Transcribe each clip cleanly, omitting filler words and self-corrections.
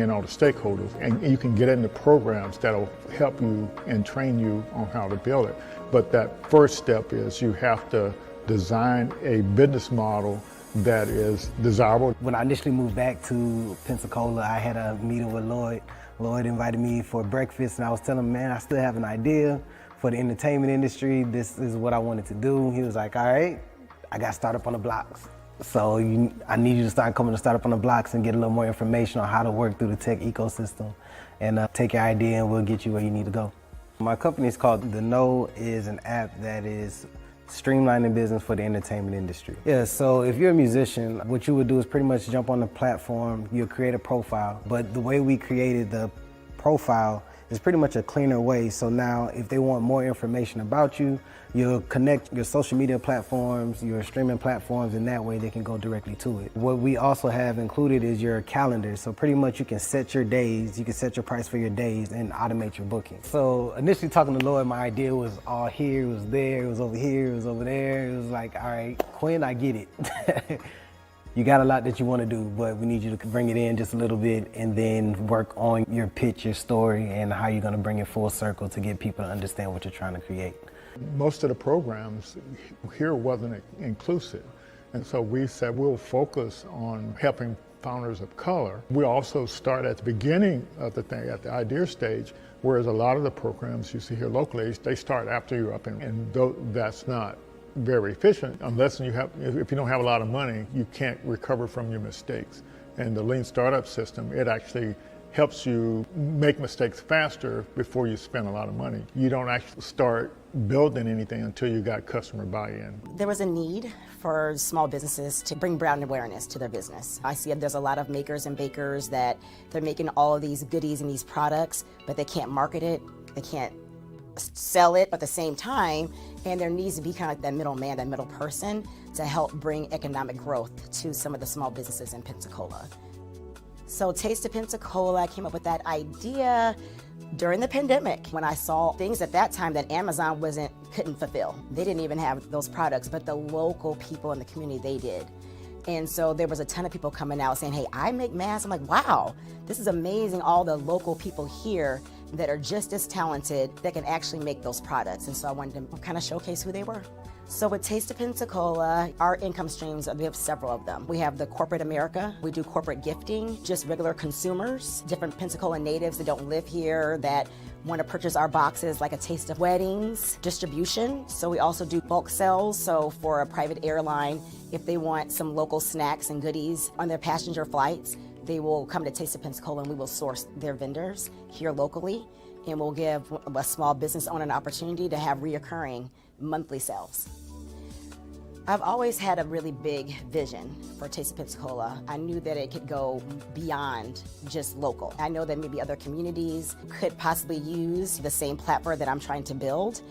in all the stakeholders, and you can get into programs that'll help you and train you on how to build it. But that first step is you have to design a business model that is desirable. When I initially moved back to Pensacola, I had a meeting with Lloyd. Lloyd invited me for breakfast, and I was telling him, man, I still have an idea for the entertainment industry. This is what I wanted to do. He was like, all right, I got Startup on the Blocks. So I need you to start coming to Startup on the Blocks and get a little more information on how to work through the tech ecosystem, and take your idea and we'll get you where you need to go. My company is called The Know, is an app that is streamlining business for the entertainment industry. Yeah, so if you're a musician, what you would do is pretty much jump on the platform, you'll create a profile, but the way we created the profile is pretty much a cleaner way. So now if they want more information about you, you'll connect your social media platforms, your streaming platforms, and that way they can go directly to it. What we also have included is your calendar. So pretty much you can set your days, you can set your price for your days and automate your booking. So initially talking to Lloyd, my idea was all here, it was there, it was over here, it was over there. It was like, all right, Quinn, I get it. You got a lot that you want to do, but we need you to bring it in just a little bit and then work on your pitch, your story, and how you're going to bring it full circle to get people to understand what you're trying to create. Most of the programs here wasn't inclusive, and so we said we'll focus on helping founders of color. We also start at the beginning of the thing, at the idea stage, whereas a lot of the programs you see here locally, they start after you're up, and that's not very efficient unless if you don't have a lot of money, you can't recover from your mistakes. And the lean startup system, it actually helps you make mistakes faster before you spend a lot of money. You don't actually start building anything until you got customer buy-in. There was a need for small businesses to bring brand awareness to their business. I see there's a lot of makers and bakers that they're making all of these goodies and these products, but they can't market it, they can't sell it at the same time, and there needs to be kind of like that middleman, that middle person to help bring economic growth to some of the small businesses in Pensacola. So Taste of Pensacola, I came up with that idea during the pandemic when I saw things at that time that Amazon couldn't fulfill. They didn't even have those products, but the local people in the community, they did. And so there was a ton of people coming out saying, hey, I make masks. I'm like, wow, this is amazing. All the local people here that are just as talented that can actually make those products. And so I wanted to kind of showcase who they were. So with Taste of Pensacola, our income streams, we have several of them. We have the corporate America. We do corporate gifting, just regular consumers, different Pensacola natives that don't live here that want to purchase our boxes, like a taste of weddings, distribution. So we also do bulk sales. So for a private airline, if they want some local snacks and goodies on their passenger flights, they will come to Taste of Pensacola and we will source their vendors here locally. And we'll give a small business owner an opportunity to have reoccurring monthly sales. I've always had a really big vision for Taste of Pensacola. I knew that it could go beyond just local. I know that maybe other communities could possibly use the same platform that I'm trying to build.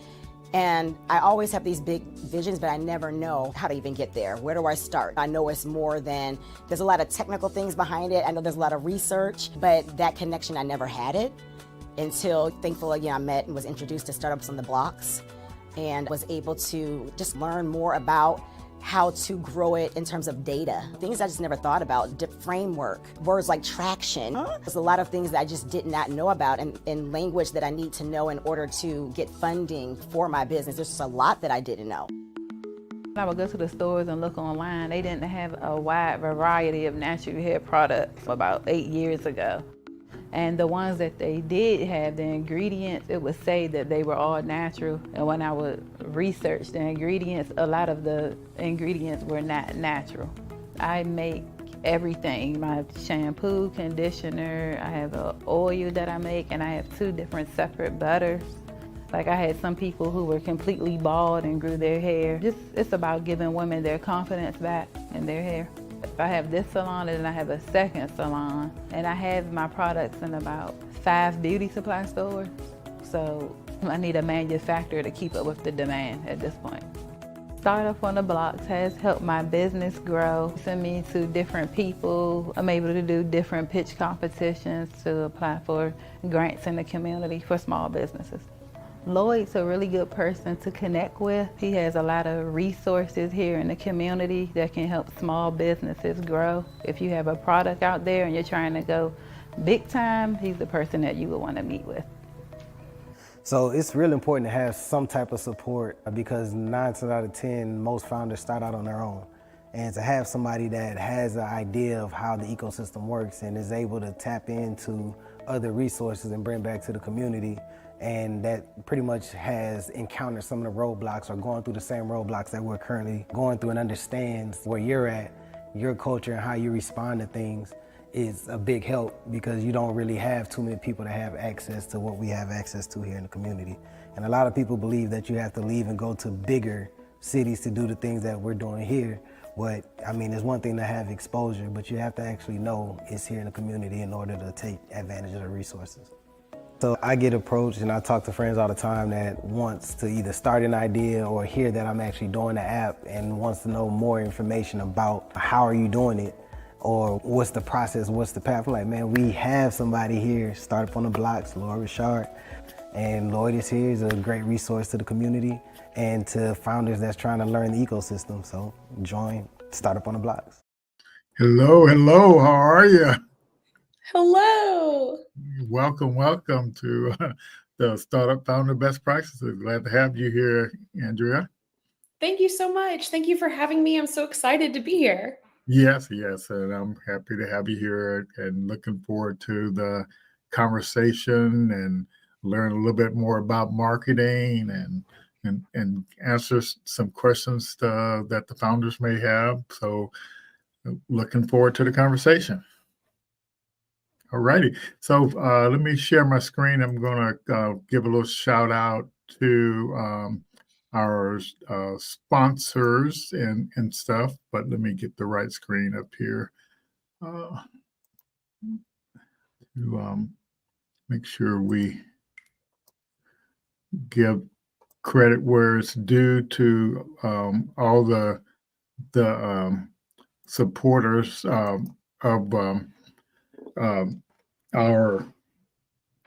And I always have these big visions, but I never know how to even get there. Where do I start? I know it's more than, there's a lot of technical things behind it. I know there's a lot of research, but that connection, I never had it until, thankfully, I met and was introduced to Startups on the Blocks and was able to just learn more about how to grow it in terms of data. Things I just never thought about, framework, words like traction. There's a lot of things that I just did not know about and language that I need to know in order to get funding for my business. There's just a lot that I didn't know. I would go to the stores and look online. They didn't have a wide variety of natural hair products about 8 years ago. And the ones that they did have, the ingredients, it would say that they were all natural. And when I would research the ingredients, a lot of the ingredients were not natural. I make everything, my shampoo, conditioner, I have an oil that I make, and I have 2 different separate butters. Like I had some people who were completely bald and grew their hair. It's about giving women their confidence back in their hair. I have this salon and then I have a second salon, and I have my products in about 5 beauty supply stores. So I need a manufacturer to keep up with the demand at this point. Startup on the Blocks has helped my business grow. Send me to different people. I'm able to do different pitch competitions to apply for grants in the community for small businesses. Lloyd's a really good person to connect with. He has a lot of resources here in the community that can help small businesses grow. If you have a product out there and you're trying to go big time, he's the person that you would want to meet with. So it's really important to have some type of support because 9 times out of 10, most founders start out on their own. And to have somebody that has an idea of how the ecosystem works and is able to tap into other resources and bring back to the community, and that pretty much has encountered some of the roadblocks or going through the same roadblocks that we're currently going through and understands where you're at, your culture and how you respond to things, is a big help because you don't really have too many people that have access to what we have access to here in the community. And a lot of people believe that you have to leave and go to bigger cities to do the things that we're doing here. But I mean, it's one thing to have exposure, but you have to actually know it's here in the community in order to take advantage of the resources. So I get approached and I talk to friends all the time that wants to either start an idea or hear that I'm actually doing the app and wants to know more information about how are you doing it or what's the process, what's the path. I'm like, man, we have somebody here, Startup on the Blocks, Lloyd Richard. And Lloyd is here, he's a great resource to the community and to founders that's trying to learn the ecosystem. So join Startup on the Blocks. Hello, hello, how are you? Hello. Welcome to the Startup Founder Best Practices. Glad to have you here, Andrea. Thank you so much. Thank you for having me. I'm so excited to be here. Yes, and I'm happy to have you here and looking forward to the conversation and learn a little bit more about marketing and answer some questions that the founders may have. So looking forward to the conversation. All righty. So let me share my screen. I'm going to give a little shout out to our sponsors and stuff, but let me get the right screen up here to make sure we give credit where it's due to all the supporters of our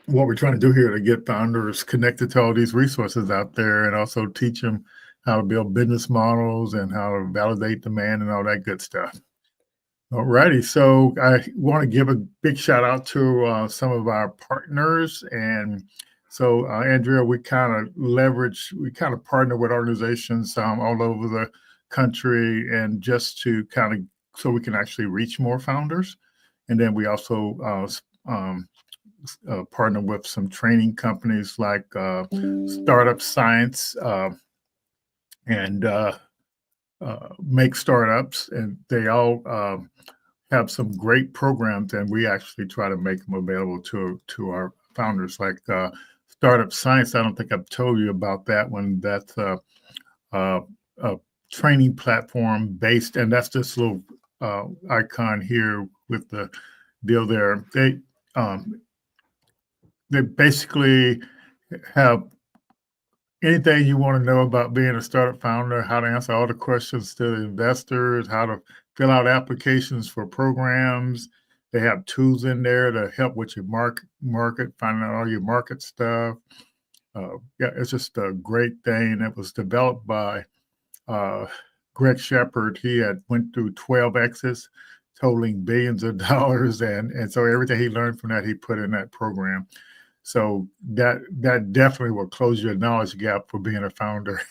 what we're trying to do here to get founders connected to all these resources out there and also teach them how to build business models and how to validate demand and all that good stuff. All righty. So I want to give a big shout out to some of our partners. And so, Andrea, we kind of partner with organizations all over the country and just to kind of so we can actually reach more founders. And then we also partner with some training companies like Startup Science and Make Startups, and they all have some great programs, and we actually try to make them available to our founders. Like Startup Science, I don't think I've told you about that one. That's a training platform based, and that's this little icon here with the deal there. They basically have anything you want to know about being a startup founder, how to answer all the questions to the investors, how to fill out applications for programs. They have tools in there to help with your market, finding out all your market stuff. It's just a great thing. It was developed by Greg Shepard. He had went through 12 exits, totaling billions of dollars, and so everything he learned from that, he put in that program. So that definitely will close your knowledge gap for being a founder.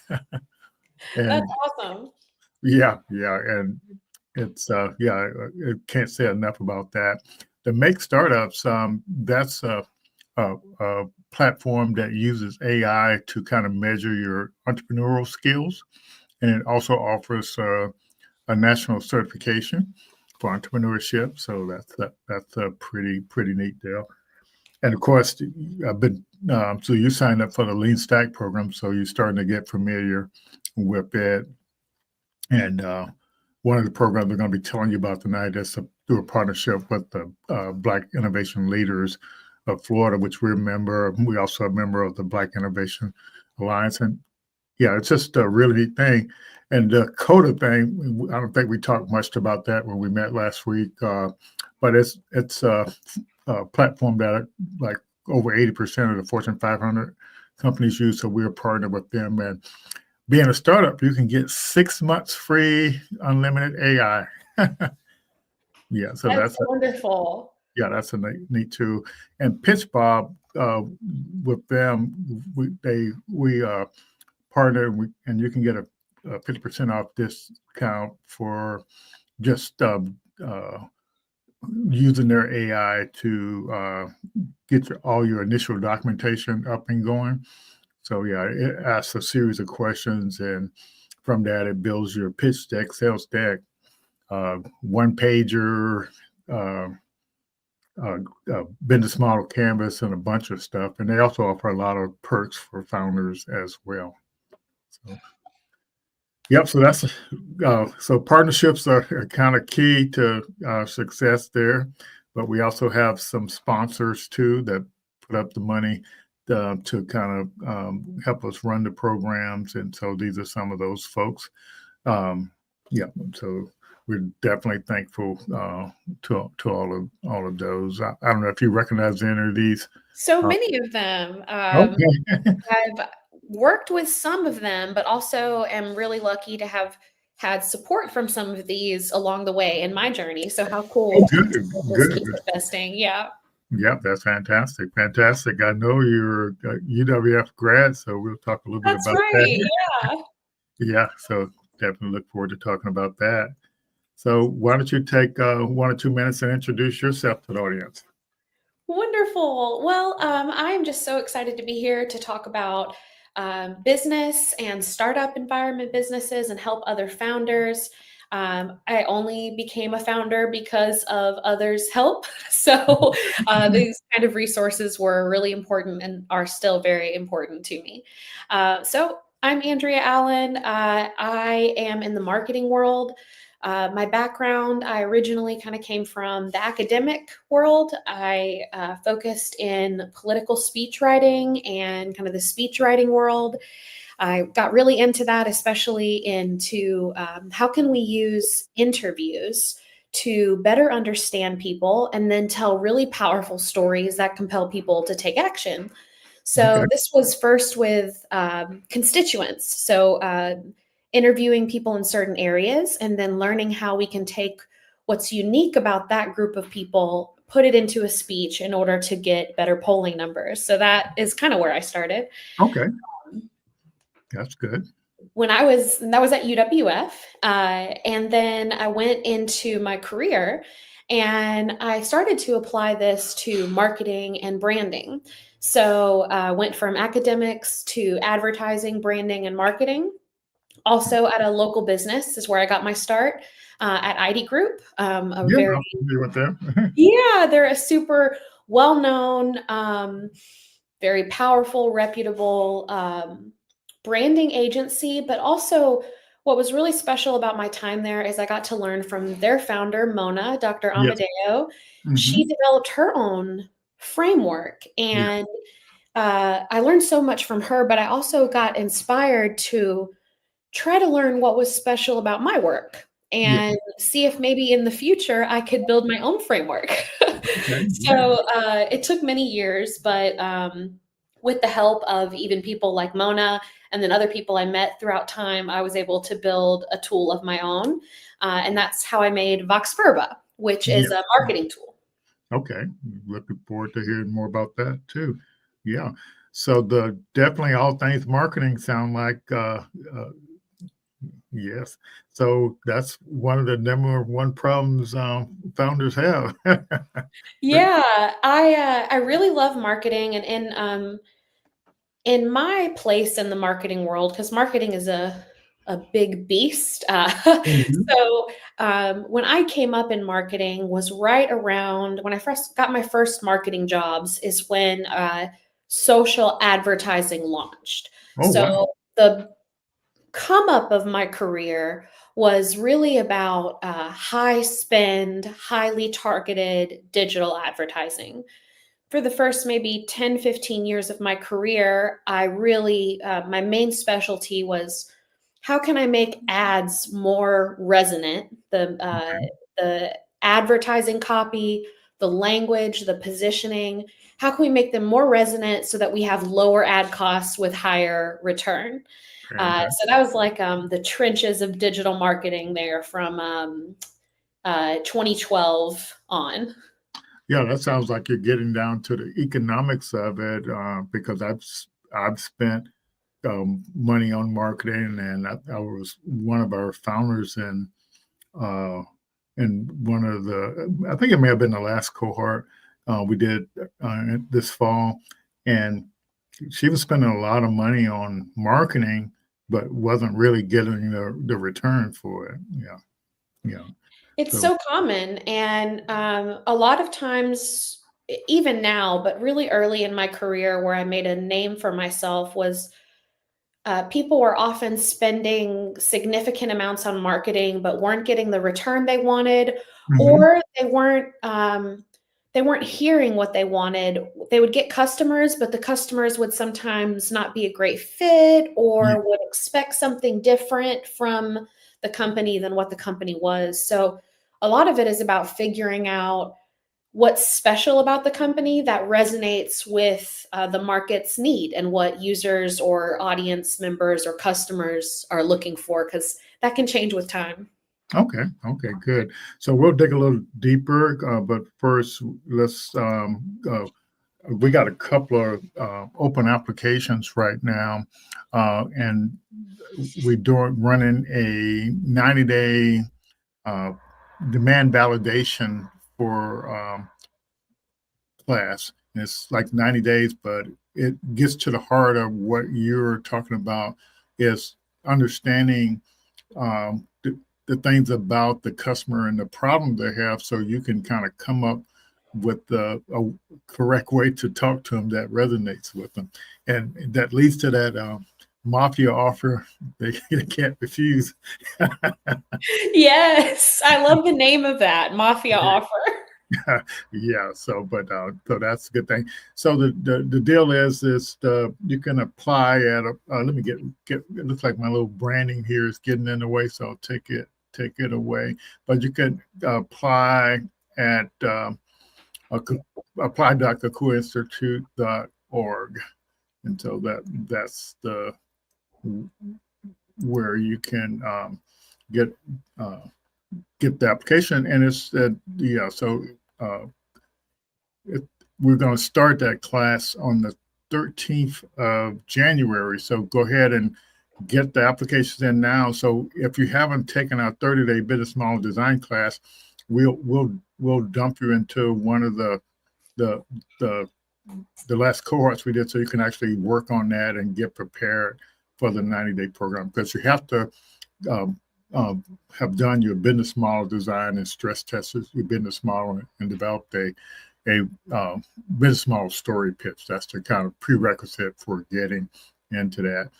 That's awesome. Yeah, and it's I can't say enough about that. The Make Startups, that's a platform that uses AI to kind of measure your entrepreneurial skills, and it also offers a national certification for entrepreneurship. So that's a pretty neat deal. And of course, I've been so you signed up for the Lean Stack program, so you're starting to get familiar with it. And one of the programs we're going to be telling you about tonight is to do a partnership with the Black Innovation Leaders of Florida, which we're a member. We also a member of the Black Innovation Alliance, and yeah, it's just a really neat thing. And the CODA thing, I don't think we talked much about that when we met last week, but it's a platform that like over 80% of the Fortune 500 companies use. So we're partnered with them. And being a startup, you can get 6 months free, unlimited AI. Yeah, so That's wonderful. Yeah, that's a neat tool. And Pitch Bob, with them, we partner, and you can get a 50% off discount for just using their AI to get all your initial documentation up and going. So yeah, it asks a series of questions, and from that it builds your pitch deck, sales deck, one pager, uh, business model canvas, and a bunch of stuff. And they also offer a lot of perks for founders as well. So, yep. So that's so partnerships are kind of key to success there, but we also have some sponsors too that put up the money to kind of help us run the programs, and so these are some of those folks. Yeah, so we're definitely thankful to all of those. I don't know if you recognize any of these. So many of them. Okay. I've worked with some of them, but also am really lucky to have had support from some of these along the way in my journey. So how cool Oh, good, just good. keep investing. Yeah. Yep, that's fantastic. Fantastic. I know you're a UWF grad, so we'll talk a little bit That's about right. that. Yeah. Yeah, so definitely look forward to talking about that. So why don't you take 1 or 2 minutes and introduce yourself to the audience? Wonderful. Well, I am just so excited to be here to talk about business and startup environment businesses and help other founders. I only became a founder because of others' help. So these kind of resources were really important and are still very important to me. So I'm Andrea Allen. I am in the marketing world. My background, I originally kind of came from the academic world. I focused in political speech writing and kind of the speech writing world. I got really into that, especially into how can we use interviews to better understand people and then tell really powerful stories that compel people to take action. Okay. So this was first with constituents. So interviewing people in certain areas and then learning how we can take what's unique about that group of people, put it into a speech in order to get better polling numbers. So that is kind of where I started. Okay, that's good. That was at UWF, and then I went into my career, and I started to apply this to marketing and branding. So went from academics to advertising, branding, and marketing. Also at a local business is where I got my start at ID Group. A Yeah, very I'm familiar with them. Yeah, they're a super well-known, very powerful, reputable branding agency. But also, what was really special about my time there is I got to learn from their founder, Mona, Dr. Yes. Amadeo. She Hmm. developed her own framework, Yeah. and I learned so much from her. But I also got inspired to try to learn what was special about my work Yeah. and see if maybe in the future I could build my own framework. Okay. Yeah. So it took many years, but with the help of even people like Mona and then other people I met throughout time, I was able to build a tool of my own. And that's how I made Box Verba, which is Yeah. a marketing tool. Okay. Looking forward to hearing more about that too. Yeah. So the definitely all things marketing sound like yes. So that's one of the number one problems founders have. Yeah, I really love marketing, and in my place in the marketing world, because marketing is a big beast. Mhm. So when I came up in marketing was right around when I first got my first marketing jobs is when social advertising launched. Oh wow. So the come up of my career was really about high spend, highly targeted digital advertising. For the first maybe 10, 15 years of my career, I really, my main specialty was how can I make ads more resonant? The advertising copy, the language, the positioning. How can we make them more resonant so that we have lower ad costs with higher return? Fantastic. So that was like the trenches of digital marketing there from 2012 on. Yeah, that sounds like you're getting down to the economics of it, because I've spent money on marketing, and I was one of our founders uh, in one of the, I think it may have been the last cohort we did this fall, and she was spending a lot of money on marketing, but wasn't really getting the return for it. Yeah, yeah. It's So so common, and a lot of times, even now, but really early in my career, where I made a name for myself was people were often spending significant amounts on marketing, but weren't getting the return they wanted, mhm, or they weren't hearing what they wanted. They would get customers, but the customers would sometimes not be a great fit, yeah, or would expect something different from the company than what the company was. So a lot of it is about figuring out what's special about the company that resonates with the market's need and what users or audience members or customers are looking for, because that can change with time. okay, okay, good. So we'll dig a little deeper, but first, let's we got a couple of open applications right now, and we're running a 90-day uh, demand validation for class. And it's like 90 days, but it gets to the heart of what you're talking about is understanding the things about the customer and the problem they have, so you can kind of come up with a correct way to talk to them that resonates with them. And that leads to that mafia offer they can't refuse. Yes, I love the name of that mafia offer. Yeah, so but so that's a good thing. So the deal is the you can apply at a let me get it looks like my little branding here is getting in the way, so I'll take it away. But you can apply at a, apply.kakuinstitute.org, and so that's the where you can get uh, get the application, and it's yeah. So uh, it, we're going to start that class on the 13th of January. So go ahead and get the applications in now. So if you haven't taken our 30-day business model design class, we'll dump you into one of the the the last cohorts we did, so you can actually work on that and get prepared for the 90-day program, because you have to um, have done your business model design and stress tested your business model and developed a business model story pitch. That's the kind of prerequisite for getting into that.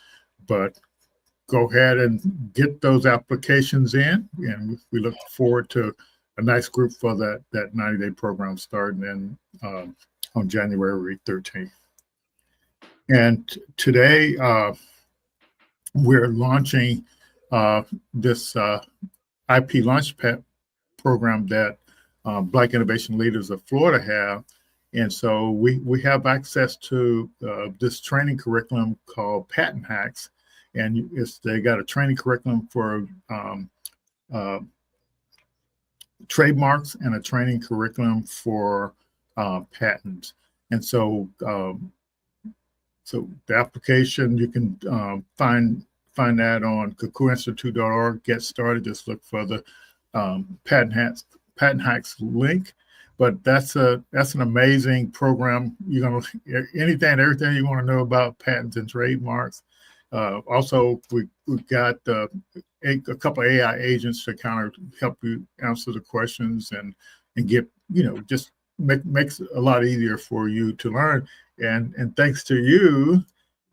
But go ahead and get those applications in, and we look forward to a nice group for that 90-day program starting in on January 13th. And today we're launching this IP Launchpad program that Black Innovation Leaders of Florida have. And so we have access to this training curriculum called Patent Hacks. And they got a training curriculum for uh, trademarks and a training curriculum for patents. And so the application, you can find that on kakuinstitute.org. Get started. Just look for the patent hacks link. But that's an amazing program. You're gonna everything you want to know about patents and trademarks. Also, we've got a couple of AI agents to kind of help you answer the questions and get just makes it a lot easier for you to learn. And thanks to you,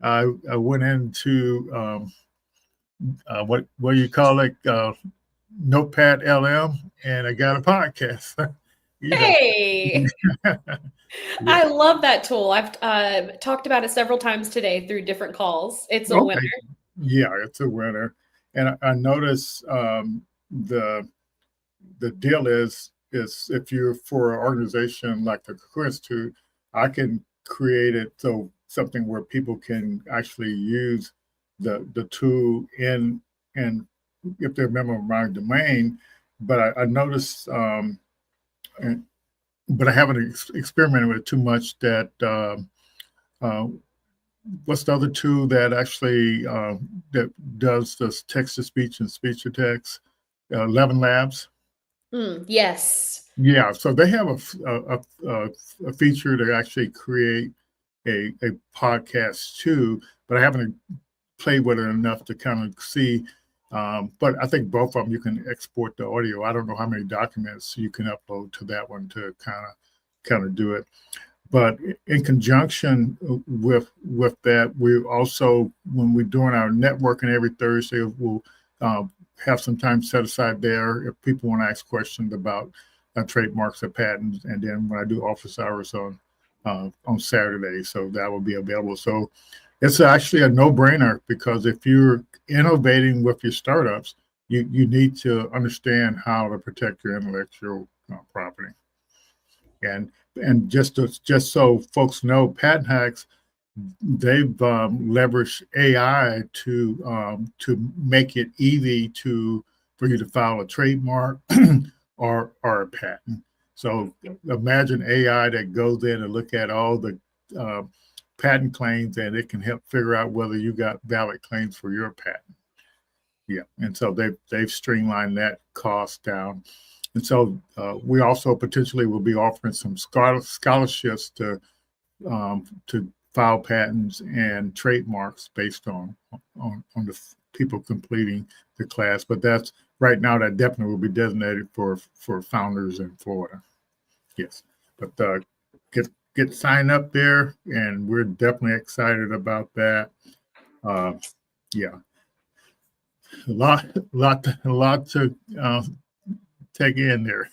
I went into what do you call it, Notepad LM, and I got a podcast. you know, Hey, yeah. I love that tool. I've talked about it several times today through different calls. It's a winner. Okay, yeah, it's a winner. And I notice the deal is if you're for an organization like the Cook Institute, I can create it so something where people can actually use the tool in and if they're a member of my domain. But I noticed but I haven't experimented with it too much. That uh, what's the other tool that actually that does this text to speech and speech to text? 11 Labs. Yes. Yeah, so they have a feature to actually create a podcast too, but I haven't played with it enough to kind of see. But I think both of them you can export the audio. I don't know how many documents you can upload to that one to kind of do it. But in conjunction with that, we also, when we're doing our networking every Thursday, we'll have some time set aside there if people want to ask questions about trademarks or patents. And then when I do office hours on Saturday, so that will be available. So it's actually a no-brainer, because if you're innovating with your startups, you need to understand how to protect your intellectual property. And just so folks know, Patent Hacks, they've leveraged AI to make it easy for you to file a trademark or a patent. So imagine AI that goes in and look at all the patent claims, and it can help figure out whether you got valid claims for your patent. Yeah, and so they've streamlined that cost down. And so we also potentially will be offering some scholarships to file patents and trademarks based on the people completing the class. But that's right now, that definitely will be designated for founders in Florida. Yes, but get signed up there, and we're definitely excited about that. Yeah, a lot to take in there.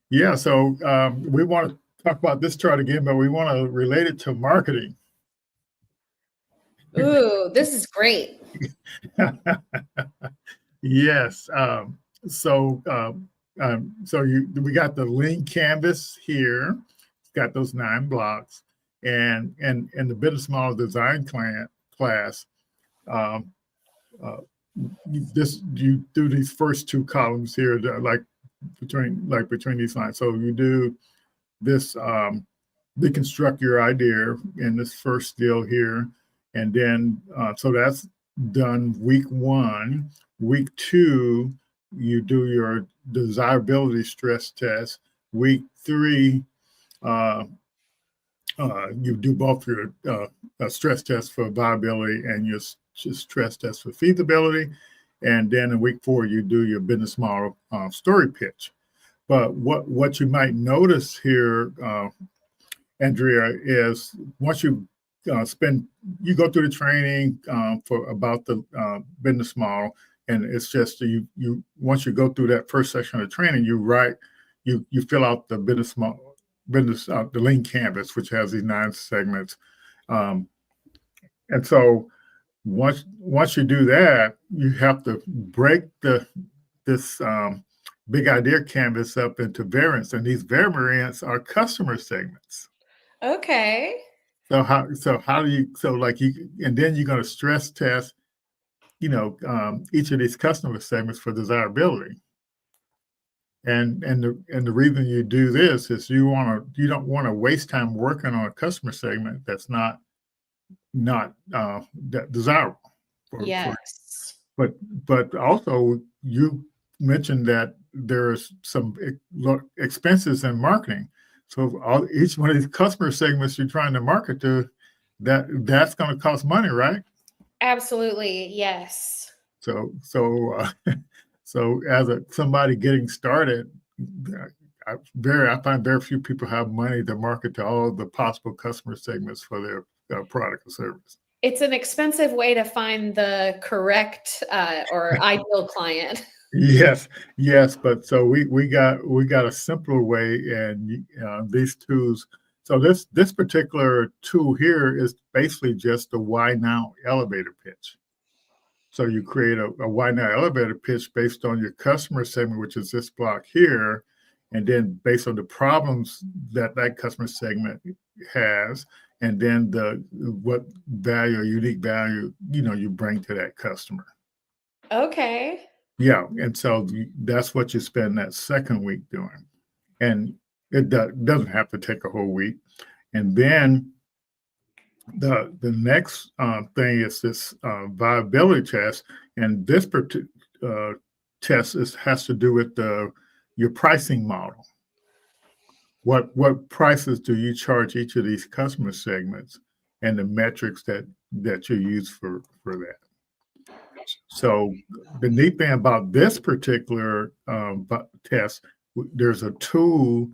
Yeah, so we want to talk about this chart again, but we want to relate it to marketing. Ooh, this is great. Yes. We got the link canvas here. It's got those 9 blocks, and the business model design class. Um, uh, you do these first 2 columns here, like between these lines. So you do this, deconstruct your idea in this first deal here, and then so that's done week 1. Week 2, you do your desirability stress test. Week 3, you do both your stress test for viability and your stress test for feasibility. And then in week 4, you do your business model story pitch. But what you might notice here, Andrea, is once you you go through the training for about the business model, and it's just you once you go through that first section of the training, you fill out the business model, the lean canvas, which has these 9 segments, and so once you do that, you have to break this big idea canvas up into variants, and these variants are customer segments. Okay. So how do you, and then you're going to stress test, each of these customer segments for desirability. And the reason you do this is you don't want to waste time working on a customer segment that's not that desirable. Yes. But also you mentioned that there's some expenses in marketing. So each one of these customer segments you're trying to market to, that's going to cost money, right? Absolutely. Yes. So as somebody getting started, I find very few people have money to market to all the possible customer segments for their product or service. It's an expensive way to find the correct or ideal client. Yes, but so we got a simpler way, and these tools. So this particular tool here is basically just a why now elevator pitch. So you create a why now elevator pitch based on your customer segment, which is this block here, and then based on the problems that customer segment has, and then what value or unique value you bring to that customer. Okay. Yeah, and so that's what you spend that second week doing. And doesn't have to take a whole week. And then the next thing is this viability test, and this test has to do with your pricing model. What prices do you charge each of these customer segments, and the metrics that you use for that. So the neat thing about this particular test, there's a tool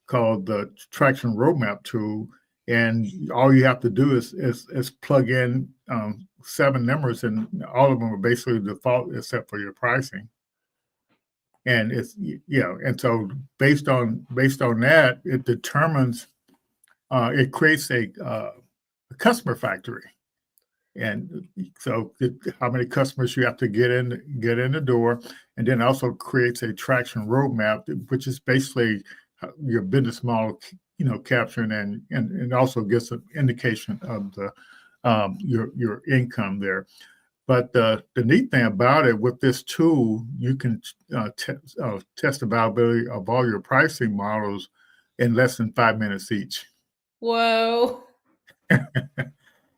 called the Traction Roadmap tool, and all you have to do is plug in 7 numbers, and all of them are basically default except for your pricing. And it's and so based on that, it determines it creates a customer factory. And so how many customers you have to get in the door, and then also creates a traction roadmap, which is basically your business model, capturing and also gets an indication of the your income there. But the neat thing about it, with this tool, you can test the viability of all your pricing models in less than 5 minutes each. Whoa.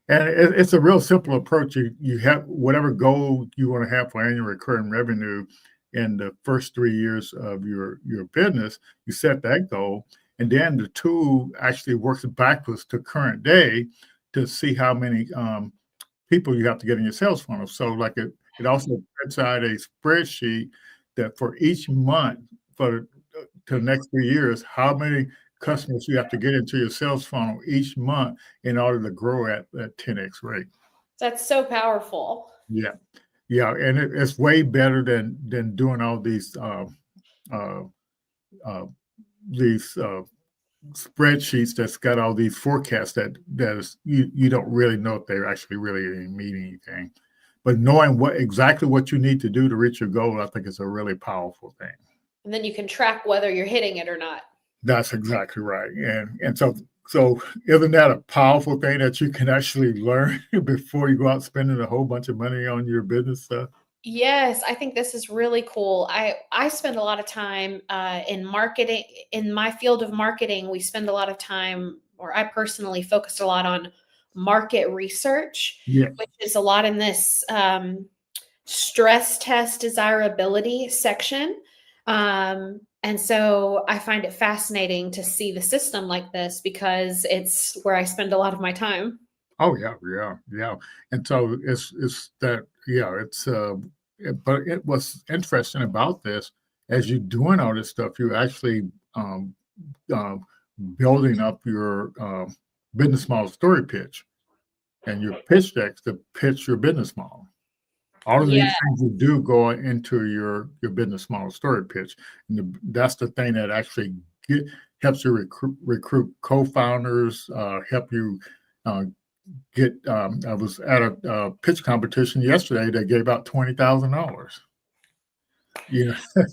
And it's a real simple approach. You have whatever goal you want to have for annual recurring revenue in the first 3 years of your business. You set that goal, and then the tool actually works backwards to current day to see how many people you have to get in your sales funnel. So like it also prints out a spreadsheet that for each month to the next 3 years, how many customers you have to get into your sales funnel each month in order to grow at that 10x rate. That's so powerful. Yeah, and it's way better than doing all these spreadsheets that's got all these forecasts that is you don't really know if they're actually really mean anything. But knowing exactly what you need to do to reach your goal, I think is a really powerful thing. And then you can track whether you're hitting it or not. That's exactly right. And so isn't that a powerful thing that you can actually learn before you go out spending a whole bunch of money on your business stuff? Yes, I think this is really cool. I spend a lot of time in marketing. In my field of marketing, we spend a lot of time, or I personally focused a lot on market research, which is a lot in this stress test desirability section. And so I find it fascinating to see the system like this because it's where I spend a lot of my time. Oh yeah. And so it's that but it was interesting about this, as you're doing all this stuff, you're actually building up your business model story pitch and your pitch decks to pitch your business model. All of these things you do go into your business model story pitch. And that's the thing that actually helps you recruit co-founders, help you get. I was at a pitch competition yesterday that gave out $20,000.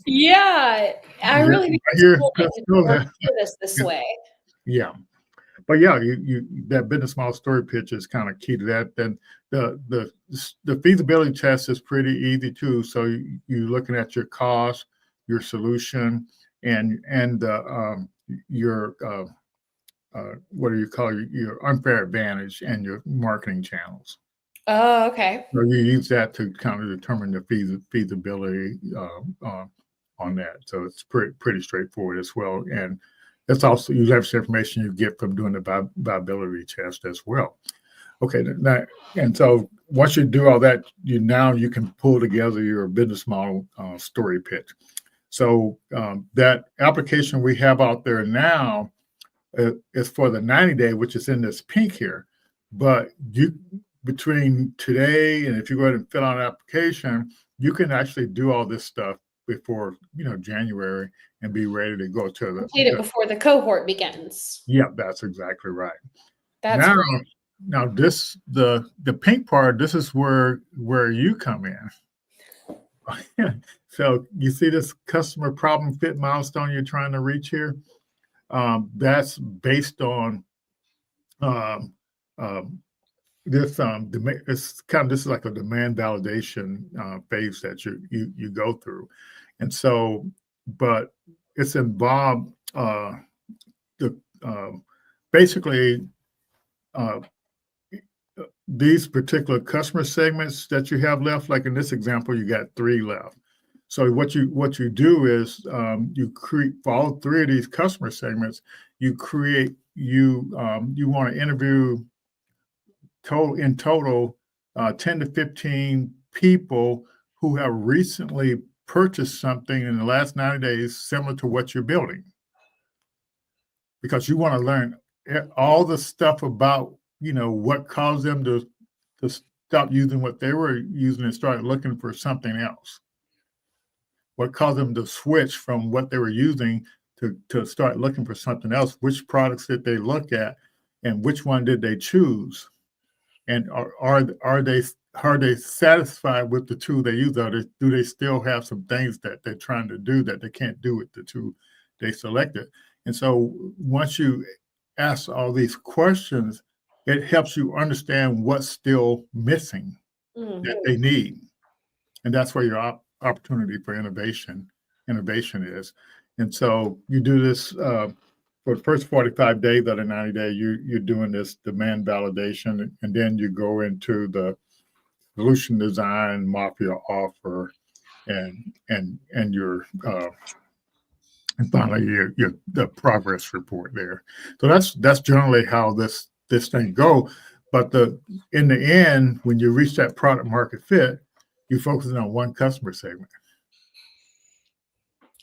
Yeah, I really think it's cool that you do this way. Yeah. But yeah, you that business model story pitch is kind of key to that. Then the feasibility test is pretty easy too. So you're looking at your cost, your solution, and your what do you call your unfair advantage and your marketing channels. Oh, okay. So you use that to kind of determine the feasibility on that. So it's pretty straightforward as well. And that's also you leverage information you get from doing the viability test as well. Okay, now, and so once you do all that, you can pull together your business model story pitch. So that application we have out there now is for the 90-day, which is in this pink here. But between today and if you go ahead and fill out an application, you can actually do all this stuff before January and be ready to go to complete it before the cohort begins. Yeah, that's exactly right. That's great. Now this the pink part, this is where you come in. So you see this customer problem fit milestone you're trying to reach here? That's based on this this is like a demand validation phase that you go through. And so, but it's involved basically uh, these particular customer segments that you have left, like in this example, you got 3 left. So what you do is you create for all 3 of these customer segments, you create you want to interview in total 10 to 15 people who have recently purchased something in the last 90 days similar to what you're building, because you want to learn all the stuff about what caused them to stop using what they were using and start looking for something else. What caused them to switch from what they were using to start looking for something else? Which products did they look at, and which one did they choose? And are they satisfied with the tool they use? Do they still have some things that they're trying to do that they can't do with the tool they selected? And so once you ask all these questions, it helps you understand what's still missing that they need. And that's where your opportunity for innovation is. And so you do this for the first 45 days of the 90 day, you're doing this demand validation, and then you go into the solution design, mafia offer, and your and finally your the progress report there. So that's generally how this thing go. But in the end, when you reach that product market fit, you're focusing on one customer segment.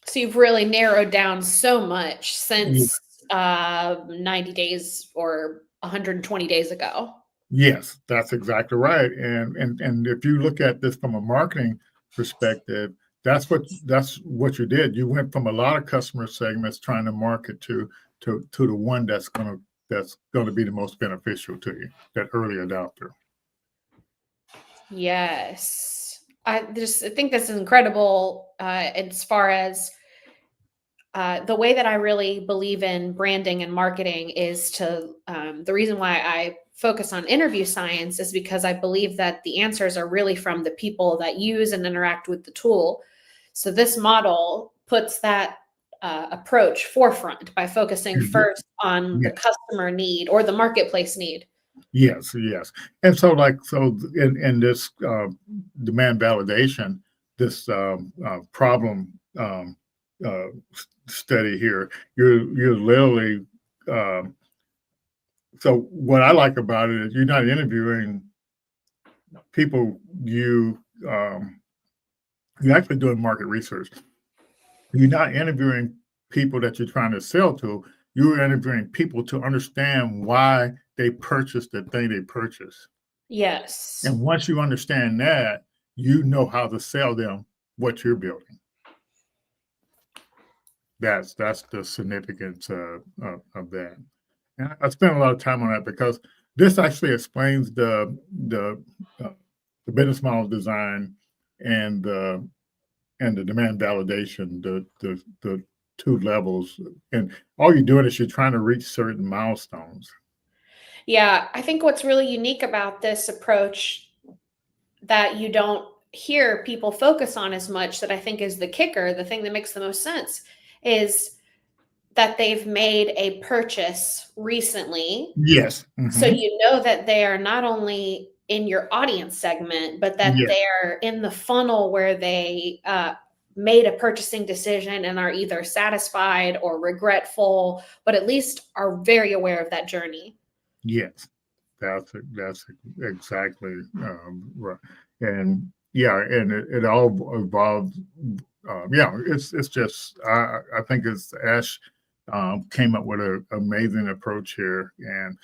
So you've really narrowed down so much since 90 days or 120 days ago. Yes, that's exactly right. And if you look at this from a marketing perspective, that's what you did. You went from a lot of customer segments trying to market to the one that's going to be the most beneficial to you, that early adopter. Yes. I think this is incredible as far as the way that I really believe in branding and marketing is the reason why I focus on interview science is because I believe that the answers are really from the people that use and interact with the tool. So this model puts that approach forefront by focusing first on the customer need or the marketplace need. Yes. And so in this demand validation, this problem study here, you're literally so what I like about it is you're not interviewing people, you're actually doing market research. You're not interviewing people that you're trying to sell to. You're interviewing people to understand why they purchased the thing they purchased. Yes. And once you understand that, you know how to sell them what you're building. That's the significance of that. And I spent a lot of time on that because this actually explains the business model design and the demand validation, the 2 levels. And all you're doing is you're trying to reach certain milestones. Yeah, I think what's really unique about this approach that you don't hear people focus on as much, that I think is the kicker, the thing that makes the most sense, is that they've made a purchase recently. Yes. So you know that they are not only in your audience segment, but that they're in the funnel where they made a purchasing decision and are either satisfied or regretful, but at least are very aware of that journey. Yes, that's exactly right. And and it all evolved. It's just I think it's Ash came up with an amazing approach here, and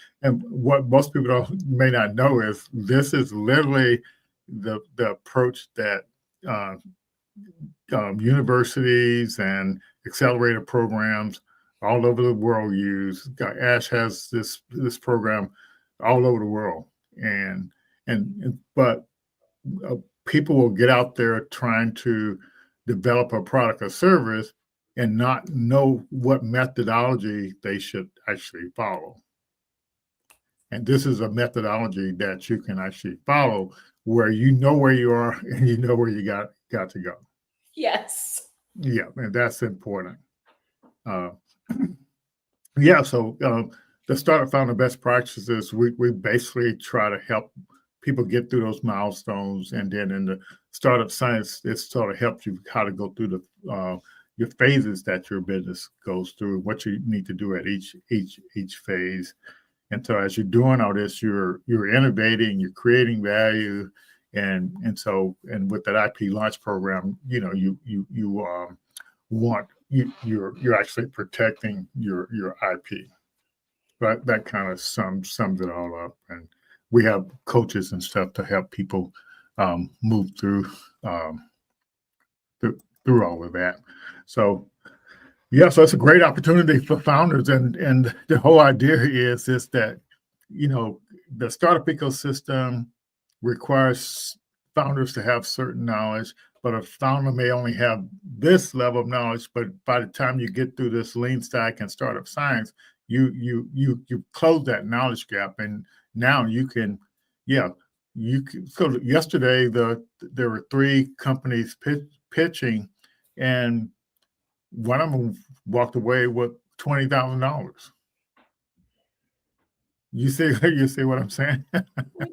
what most people may not know is this is literally the approach that universities and accelerator programs all over the world use. Ash has this program all over the world, but people will get out there trying to develop a product or service and not know what methodology they should actually follow. And this is a methodology that you can actually follow where you know where you are and you know where you got to go. Yes. Yeah, and that's important. Yeah, so the startup founder best practices, we basically try to help people get through those milestones, and then in the startup science, it sort of helps you how to go through the your phases that your business goes through, what you need to do at each phase. And so as you're doing all this, you're innovating, you're creating value, and so and with that IP launch program, you want you're actually protecting your IP. That kind of sums it all up. And we have coaches and stuff to help people move um, through all of that. So yeah, so it's a great opportunity for founders, and the whole idea is that the startup ecosystem requires founders to have certain knowledge, but a founder may only have this level of knowledge. But by the time you get through this lean stack and startup science, you close that knowledge gap, and now you can, yeah, you can. So yesterday, there were three companies pitching, and one of them walked away with $20,000. You see what I'm saying?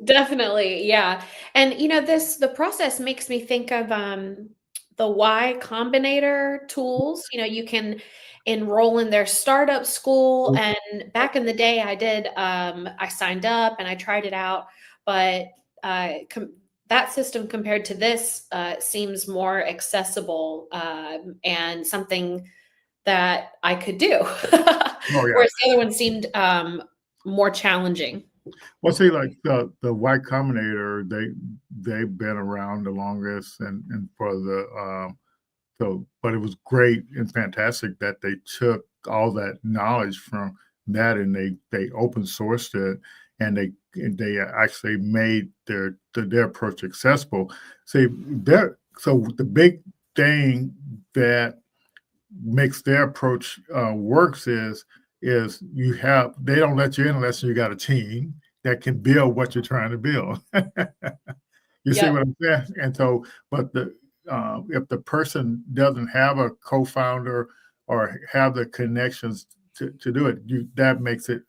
Definitely, yeah. And the process makes me think of the Y Combinator tools. You can enroll in their startup school. And back in the day, I signed up and I tried it out, but that system compared to this seems more accessible, and something that I could do. Oh yeah. Whereas the other one seemed more challenging. Well, see, like the Y Combinator, they've been around the longest, and for the but it was great and fantastic that they took all that knowledge from that, and they open sourced it, and they actually made their approach accessible. See, so the big thing that makes their approach works is they don't let you in unless you got a team that can build what you're trying to build. You see Yep. what I'm saying? And so, but the if the person doesn't have a co-founder or have the connections to do it, that makes it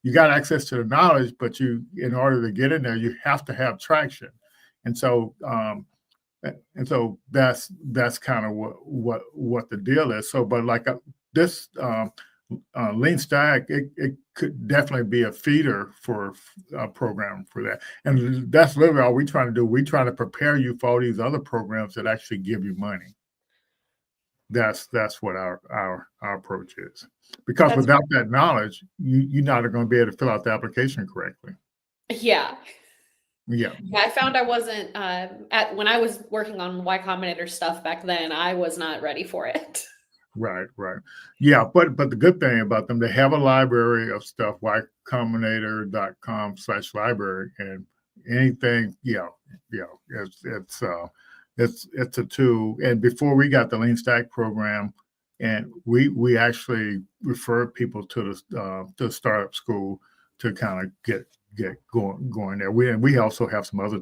you got access to the knowledge, but in order to get in there, you have to have traction. And so that's kind of what the deal is. So, but like this lean stack, it could definitely be a feeder for a program for that. And that's literally all we're trying to do. We're trying to prepare you for all these other programs that actually give you money. That's what our approach is. Because That's without that knowledge, you're not going to be able to fill out the application correctly. Yeah. Yeah. Yeah, I found I wasn't when I was working on Y Combinator stuff back then, I was not ready for it. Right, right. Yeah, but the good thing about them, they have a library of stuff, ycombinator.com/library, and anything, it's a tool. And before we got the Lean Stack program, and we actually referred people to the startup school to kind of get going there. We also have some other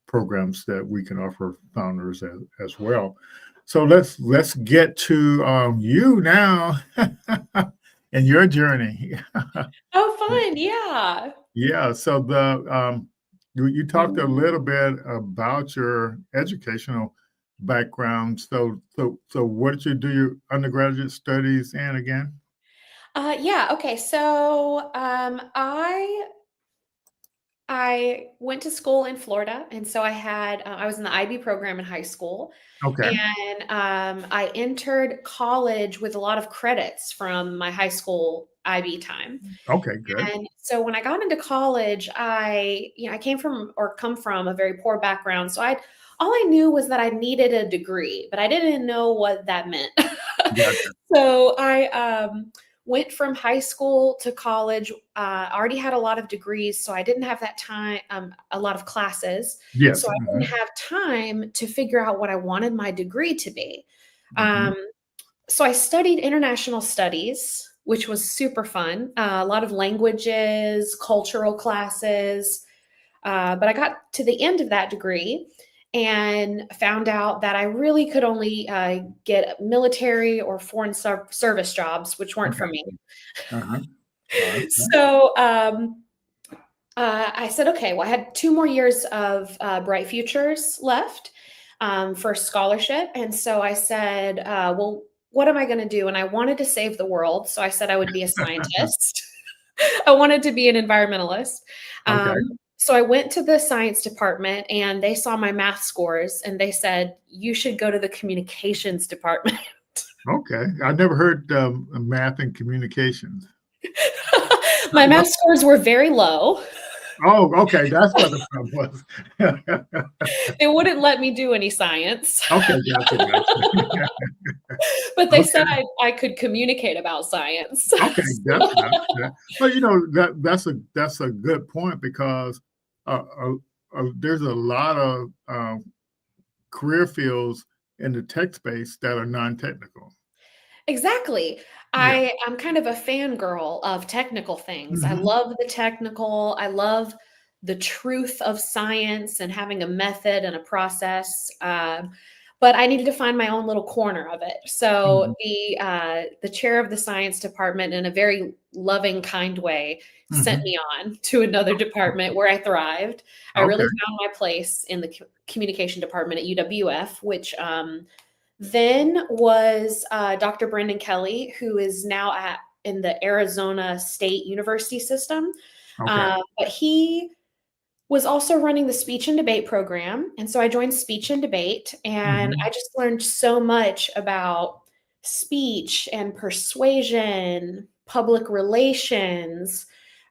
programs that we can offer founders as well. So let's get to you now and your journey. Oh, fun. Yeah. Yeah. So you talked a little bit about your educational background. So what did you do your undergraduate studies in again? Yeah. Okay. So I went to school in Florida, and so I was in the IB program in high school, Okay. and I entered college with a lot of credits from my high school IB time. Okay. Good. And so when I got into college, I came from or come from a very poor background. So all I knew was that I needed a degree, but I didn't know what that meant. Gotcha. So I went from high school to college. I already had a lot of degrees, so I didn't have that time, a lot of classes. So Yes. I didn't have time to figure out what I wanted my degree to be. Mhm. Um, so I studied international studies, which was super fun. A lot of languages, cultural classes. But I got to the end of that degree, and found out that I really could only get military or foreign service jobs, which weren't for me. Uh-huh. Okay. So I said, okay, well, I had 2 more years of Bright Futures left for scholarship. And so I said, well, what am I going to do? And I wanted to save the world. So I said I would be a scientist. I wanted to be an environmentalist. Okay. So I went to the science department and they saw my math scores and they said, you should go to the communications department. Okay. I never heard math and communications. My math scores were very low. Oh, okay. That's what the problem was. They wouldn't let me do any science. Okay, gotcha. But they Okay. said I could communicate about science. Okay, but that's a good point because there's a lot of career fields in the tech space that are non-technical. Exactly. Yeah. I'm kind of a fangirl of technical things. I Mhm. love the technical. I love the truth of science and having a method and a process. But I needed to find my own little corner of it. So Mhm. the chair of the science department, in a very loving, kind way, sent Mhm. me on to another department where I thrived. I really Okay. found my place in the communication department at UWF, which then was Dr. Brandon Kelly, who is now in the Arizona State University system. Okay. But he was also running the speech and debate program. And so I joined speech and debate, and I Mhm. just learned so much about speech and persuasion, public relations.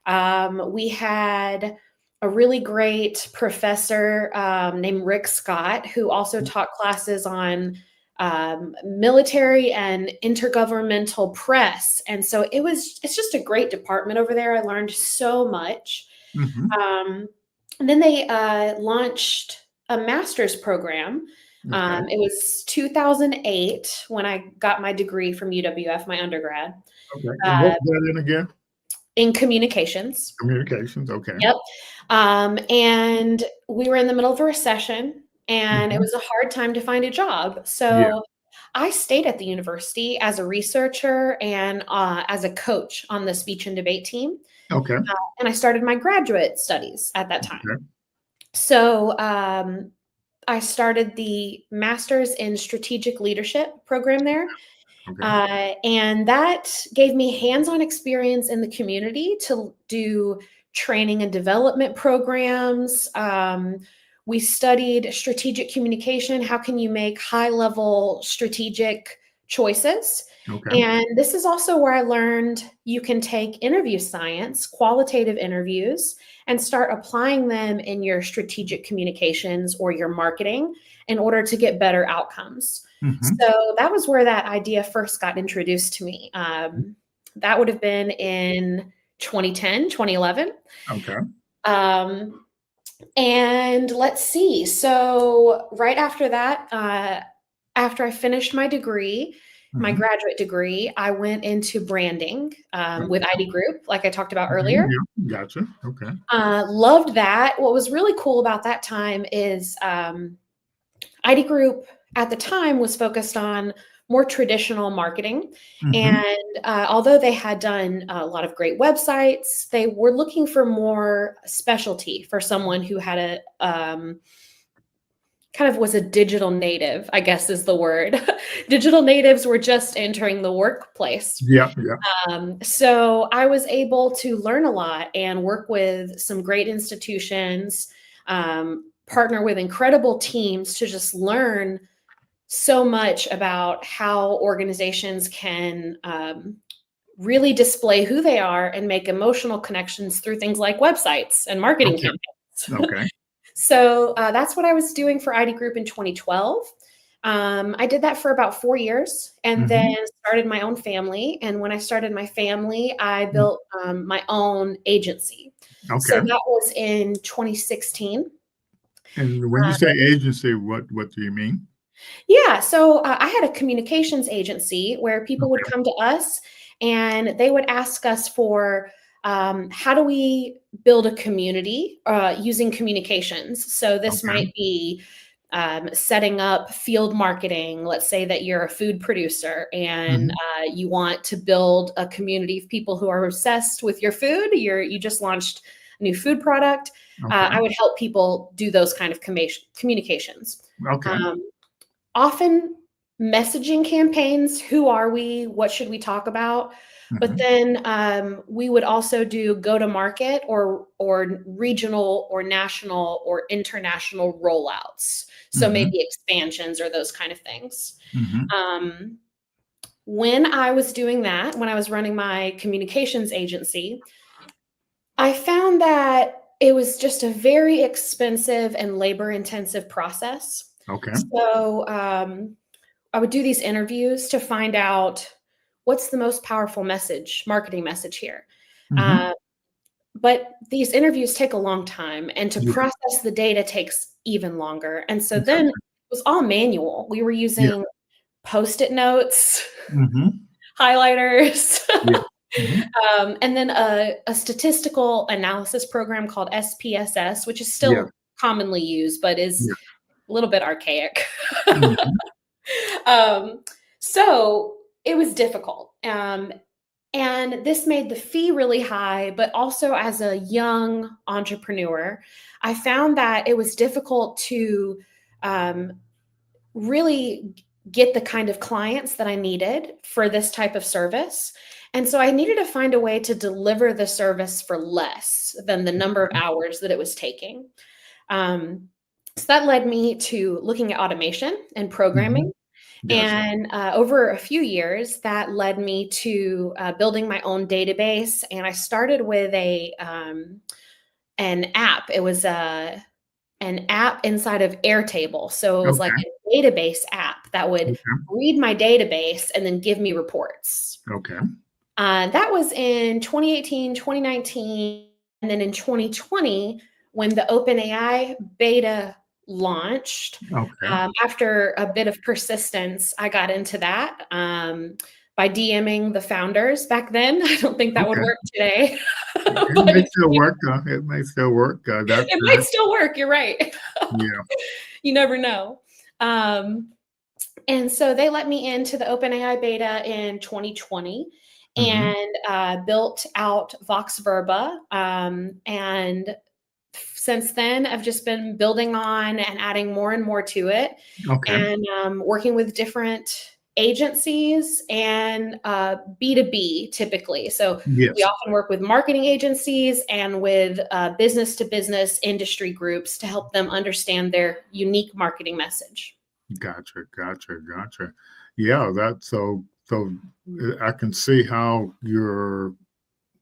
We had a really great professor named Rick Scott, who also taught classes on military and intergovernmental press. And so it's just a great department over there. I learned so much. Mhm. Um, and then they launched a master's program. Okay. It was 2008 when I got my degree from UWF, my undergrad, Okay. And uh, what's that in again? in communications. Communications. Okay. Yep. And we were in the middle of a recession, and it Mhm. was a hard time to find a job. Yeah. So I stayed at the university as a researcher and as a coach on the speech and debate team. Okay. And I started my graduate studies at that time. Okay. So I started the Master's in Strategic Leadership program there. Okay. And that gave me hands-on experience in the community to do training and development programs. We studied strategic communication. How can you make high-level strategic choices? Okay. And this is also where I learned you can take interview science, qualitative interviews, and start applying them in your strategic communications or your marketing in order to get better outcomes. Mhm. So that was where that idea first got introduced to me. That would have been in 2010, 2011. Okay. Um, and let's see. So right after that, after I finished my degree, my Mhm. graduate degree, I went into branding with Okay. ID Group, like I talked about Okay. earlier. Yeah. Gotcha. Okay. Loved that. What was really cool about that time is ID Group at the time was focused on more traditional marketing. Mhm. And although they had done a lot of great websites, they were looking for more specialty for someone who had kind of was a digital native, I guess is the word. Digital natives were just entering the workplace. Yeah. Yeah. So I was able to learn a lot and work with some great institutions, partner with incredible teams to just learn so much about how organizations can really display who they are and make emotional connections through things like websites and marketing Okay. campaigns. Okay. So that's what I was doing for ID Group in 2012. I did that for about 4 years and then Mhm. started my own family. And when I started my family, I Mm. built my own agency. So Okay. that was in 2016. And when you say agency, what do you mean? Yeah, so I had a communications agency where people would come to us and they would ask us for how do we build a community using communications. So this Okay. might be setting up field marketing. Let's say that you're a food producer and you want to build a community of people who are obsessed with your food. You just launched a new food product. Okay. I would help people do those kind of communications. Okay. Often messaging campaigns. Who are we? What should we talk about? But then we would also do go-to-market or regional or national or international rollouts. So maybe expansions or those kind of things. When I was doing that, when I was running my communications agency, I found that it was just a very expensive and labor-intensive process. Okay. So I would do these interviews to find out what's the most powerful marketing message here. But these interviews take a long time, and to Yeah. process the data takes even longer. And so then Exactly. it was all manual. We were Yeah. using Post-it notes, Mm-hmm. highlighters, Yeah. Mm-hmm. and then a statistical analysis program called SPSS, which is Yeah. still commonly used, but is Yeah. a little bit archaic. Mm-hmm. So it was difficult. And this made the fee really high, but also as a young entrepreneur, I found that it was difficult to really get the kind of clients that I needed for this type of service. And so I needed to find a way to deliver the service for less than the number of hours that it was taking. So that led me to looking at automation and programming. Gotcha. And over a few years, that led me to building my own database. And I started with an app. It was an app inside of Airtable. So it was like Okay. a database app that would read my database and then give me reports. Okay. That was in 2018, 2019. And then in 2020, when the OpenAI beta launched, Okay. after a bit of persistence, I got into that by DMing the founders back then. I don't think that would Okay. work today. It But may still work. It may still work. That's it might still work. You're right. yeah. You never know. And so they let me into the OpenAI beta in 2020 and built out Vox Verba. And since then, I've just been building on and adding more and more to it, Okay. and working with different agencies and B2B typically. So we Yes. often work with marketing agencies and with business to business industry groups to help them understand their unique marketing message. Gotcha. Yeah, that's so I can see how your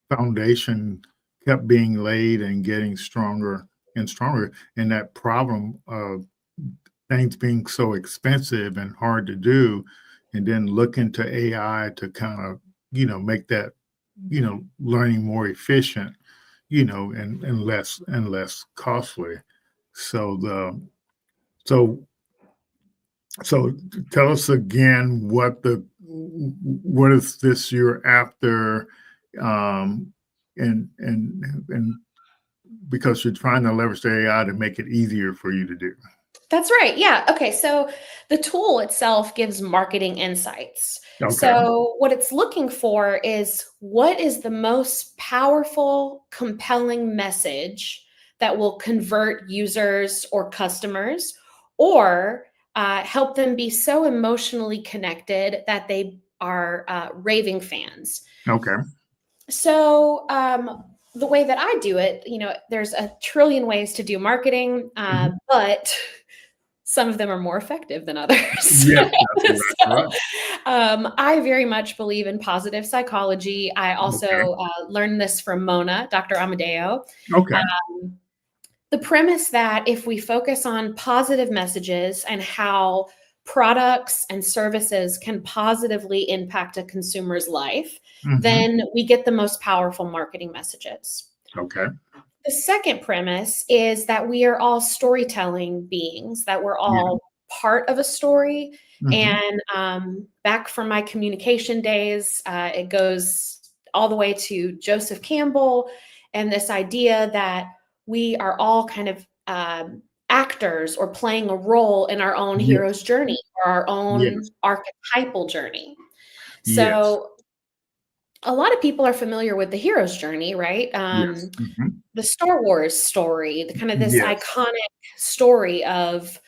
foundation kept being laid and getting stronger and stronger. And that problem of things being so expensive and hard to do, and then look into AI to kind of, make that, learning more efficient, and less costly. So the so so tell us again what is this you're after, and because you're trying to leverage the AI to make it easier for you to do. That's right. Yeah. Okay. So the tool itself gives marketing insights. Okay. So what it's looking for is what is the most powerful, compelling message that will convert users or customers, or help them be so emotionally connected that they are raving fans. Okay. So the way that I do it, there's a trillion ways to do marketing, but some of them are more effective than others. Yes, that's So, right. I very much believe in positive psychology. I also Okay. learned this from Mona, Dr. Amadeo. Okay. The premise that if we focus on positive messages and how products and services can positively impact a consumer's life, then we get the most powerful marketing messages. Okay. The second premise is that we are all storytelling beings, that we're Yeah. all part of a story. Mhm. And back from my communication days, it goes all the way to Joseph Campbell and this idea that we are all kind of actors or playing a role in our own Yes. hero's journey or our own Yes. archetypal journey. Yes. So a lot of people are familiar with the hero's journey, right? Yes. The Star Wars story, the kind of this Yes. iconic story of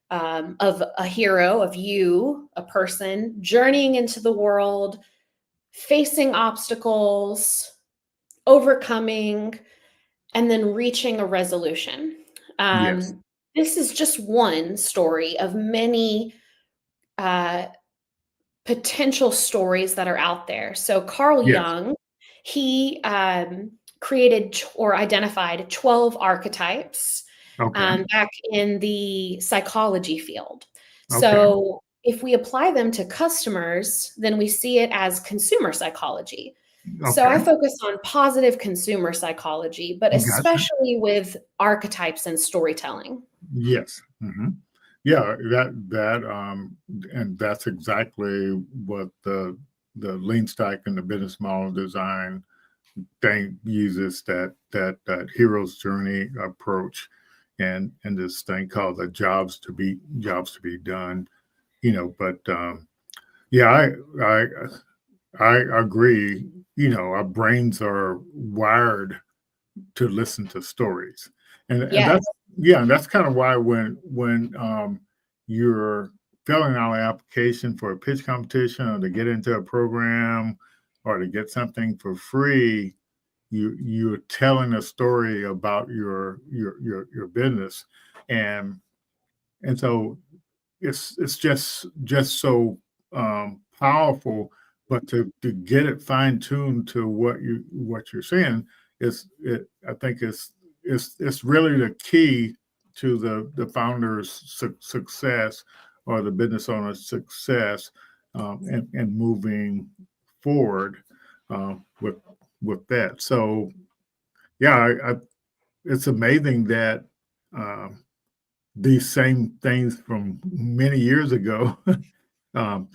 a hero, of you, a person journeying into the world, facing obstacles, overcoming, and then reaching a resolution. Yes. This is just one story of many uh, potential stories that are out there. So Carl Yes. Jung, he created or identified 12 archetypes Okay. back in the psychology field. Okay. So if we apply them to customers, then we see it as consumer psychology. So I Okay. focus on positive consumer psychology, but Gotcha. especially with archetypes and storytelling. Yes. Yeah, and that's exactly what the lean stack and the business model design thing uses, that hero's journey approach, and this thing called the jobs to be done. But yeah, I agree. Our brains are wired to listen to stories, and Yes. that's kind of why when you're filling out an application for a pitch competition or to get into a program or to get something for free, you're telling a story about your business, and so it's just so powerful. But to get it fine tuned to what you're saying, I think it's really the key to the founder's success or the business owner's success, and moving forward with that. So yeah, it's amazing that um, these same things from many years ago um,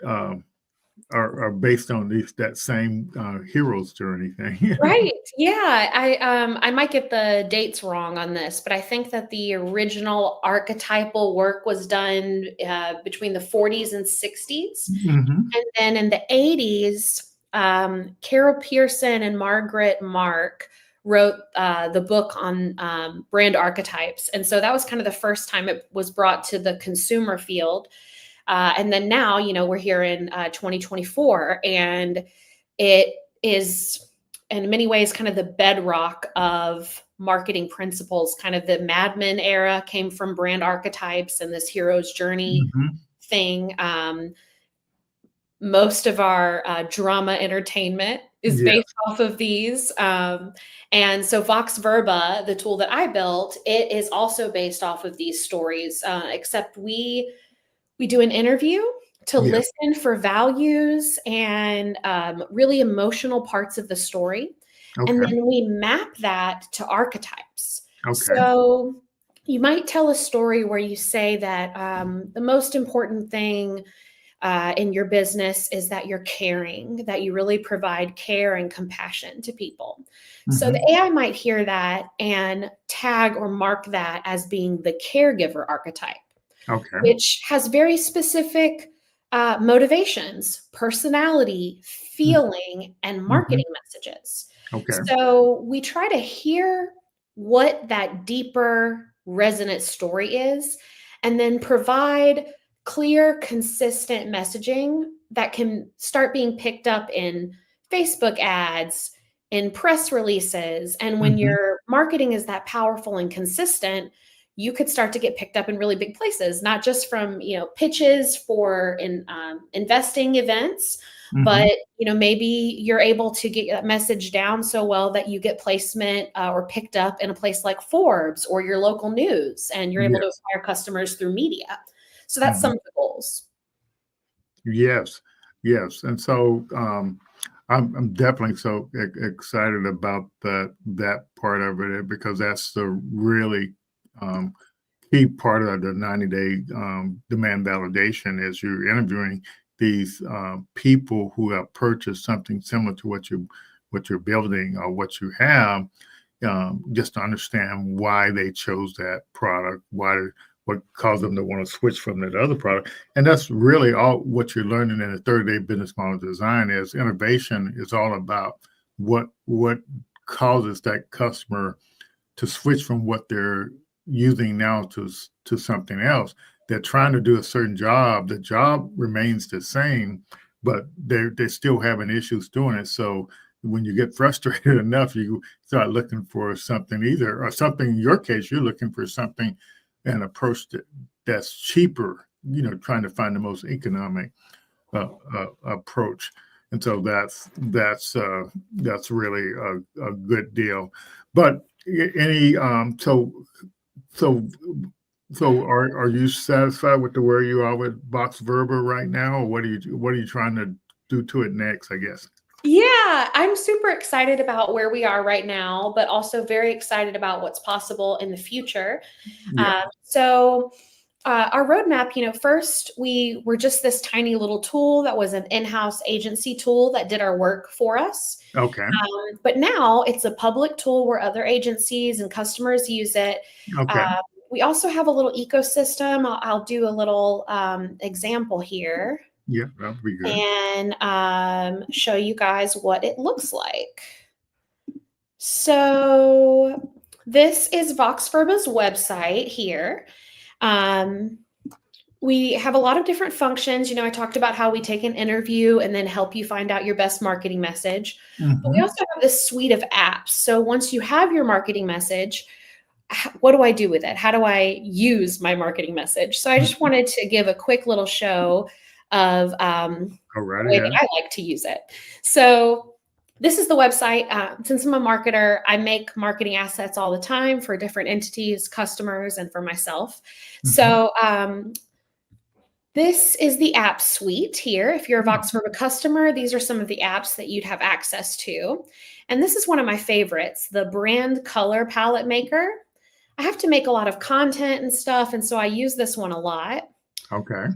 um, are based on that same hero's journey thing. Right. Yeah. I might get the dates wrong on this, but I think that the original archetypal work was done between the 40s and 60s. Hmm. And then in the 80s, Carol Pearson and Margaret Mark wrote the book on brand archetypes. And so that was kind of the first time it was brought to the consumer field. And then now, we're here in 2024, and it is in many ways kind of the bedrock of marketing principles. Kind of the Mad Men era came from brand archetypes and this hero's journey Hmm. thing. Most of our drama entertainment is Yes. based off of these. And so Vox Verba, the tool that I built, it is also based off of these stories, except we do an interview to Yes. listen for values and really emotional parts of the story. And Okay. then we map that to archetypes. Okay. So you might tell a story where you say that the most important thing in your business is that you're caring, that you really provide care and compassion to people. So the Hmm. AI might hear that and tag or mark that as being the caregiver archetype, Okay. which has very specific motivations, personality, feeling, and Hmm. marketing messages. Okay. So we try to hear what that deeper resonant story is, and then provide clear, consistent messaging that can start being picked up in Facebook ads, in press releases. And when Hmm. your marketing is that powerful and consistent, you could start to get picked up in really big places, not just from pitches for investing events, Hmm. but maybe you're able to get that message down so well that you get placement or picked up in a place like Forbes or your local news, and you're able to Yes. acquire customers through media. So that's Hmm. some of the goals. Yes. Yes. And so I'm definitely so excited about that part of it, because that's the really um, key part of the 90-day demand validation, is you're interviewing these people who have purchased something similar to what you're building or what you have, just to understand why they chose that product, what caused them to want to switch from that other product. And that's really all what you're learning in the 30-day business model design is innovation is all about what causes that customer to switch from what they're using now to something else. They're trying to do a certain job. The job remains the same, but they're still having issues doing it. So when you get frustrated enough, you start looking for something or something in your case, you're looking for something, an approach that's cheaper, trying to find the most economic approach. And so that's really a good deal. But any so are you satisfied with where you are with Box Verba right now, or what are you trying to do to it next, I guess? Yeah, I'm super excited about where we are right now, but also very excited about what's possible in the future. Yeah. Our roadmap, first we were just this tiny little tool that was an in-house agency tool that did our work for us. Okay. But now it's a public tool where other agencies and customers use it. Okay. We also have a little ecosystem. I'll do a little example here. Yeah, that would be good. And show you guys what it looks like. So this is Box Verba's website here. We have a lot of different functions. I talked about how we take an interview and then help you find out your best marketing message. Mm-hmm. But we also have this suite of apps. So once you have your marketing message, what do I do with it? How do I use my marketing message? So I just wanted to give a quick little show of the way that I like to use it. So this is the website. Since I'm a marketer, I make marketing assets all the time for different entities, customers, and for myself. Mm-hmm. So this is the app suite here. If you're a Box Verba customer, these are some of the apps that you'd have access to. And this is one of my favorites, the brand color palette maker. I have to make a lot of content and stuff, and so I use this one a lot. Okay.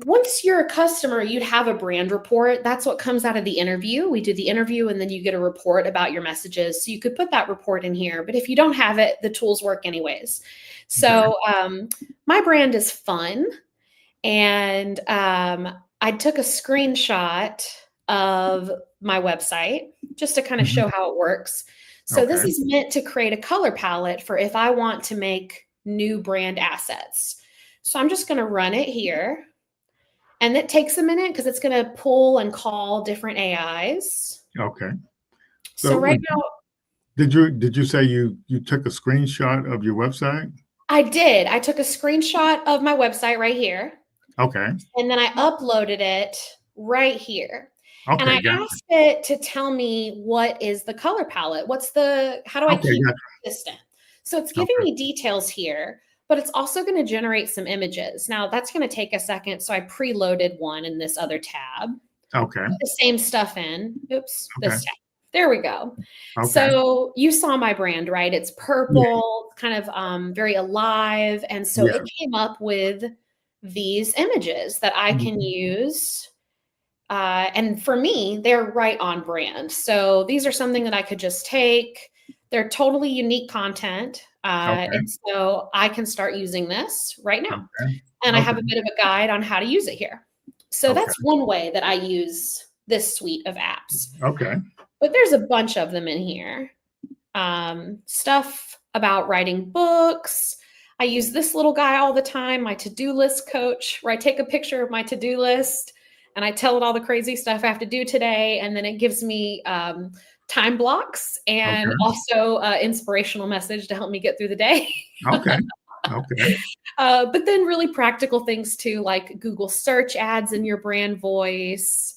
Once you're a customer, you'd have a brand report. That's what comes out of the interview. We do the interview, and then you get a report about your messages. So you could put that report in here. But if you don't have it, the tools work anyways. So my brand is fun. And I took a screenshot of my website just to kind of show how it works. So this is meant to create a color palette for if I want to make new brand assets. So I'm just going to run it here. And it takes a minute because it's going to pull and call different AIs. Okay. So right now, did you say you took a screenshot of your website? I did. I took a screenshot of my website right here. Okay. And then I uploaded it right here. Okay. And I asked it to tell me what is the color palette? How do I keep it consistent? So it's giving me details here, but it's also going to generate some images. Now that's going to take a second. So I preloaded one in this other tab. Okay. Put the same stuff in. Oops, this tab. There we go. Okay. So you saw my brand, right? It's purple, kind of very alive. And so it came up with these images that I can use. And for me, they're right on brand. So these are something that I could just take. They're totally unique content. And so I can start using this right now. And I have a bit of a guide on how to use it here. So that's one way that I use this suite of apps. Okay. But there's a bunch of them in here. Stuff about writing books. I use this little guy all the time, my to-do list coach, where I take a picture of my to-do list and I tell it all the crazy stuff I have to do today. And then it gives me time blocks and also inspirational message to help me get through the day. Okay. But then really practical things too, like Google search ads in your brand voice,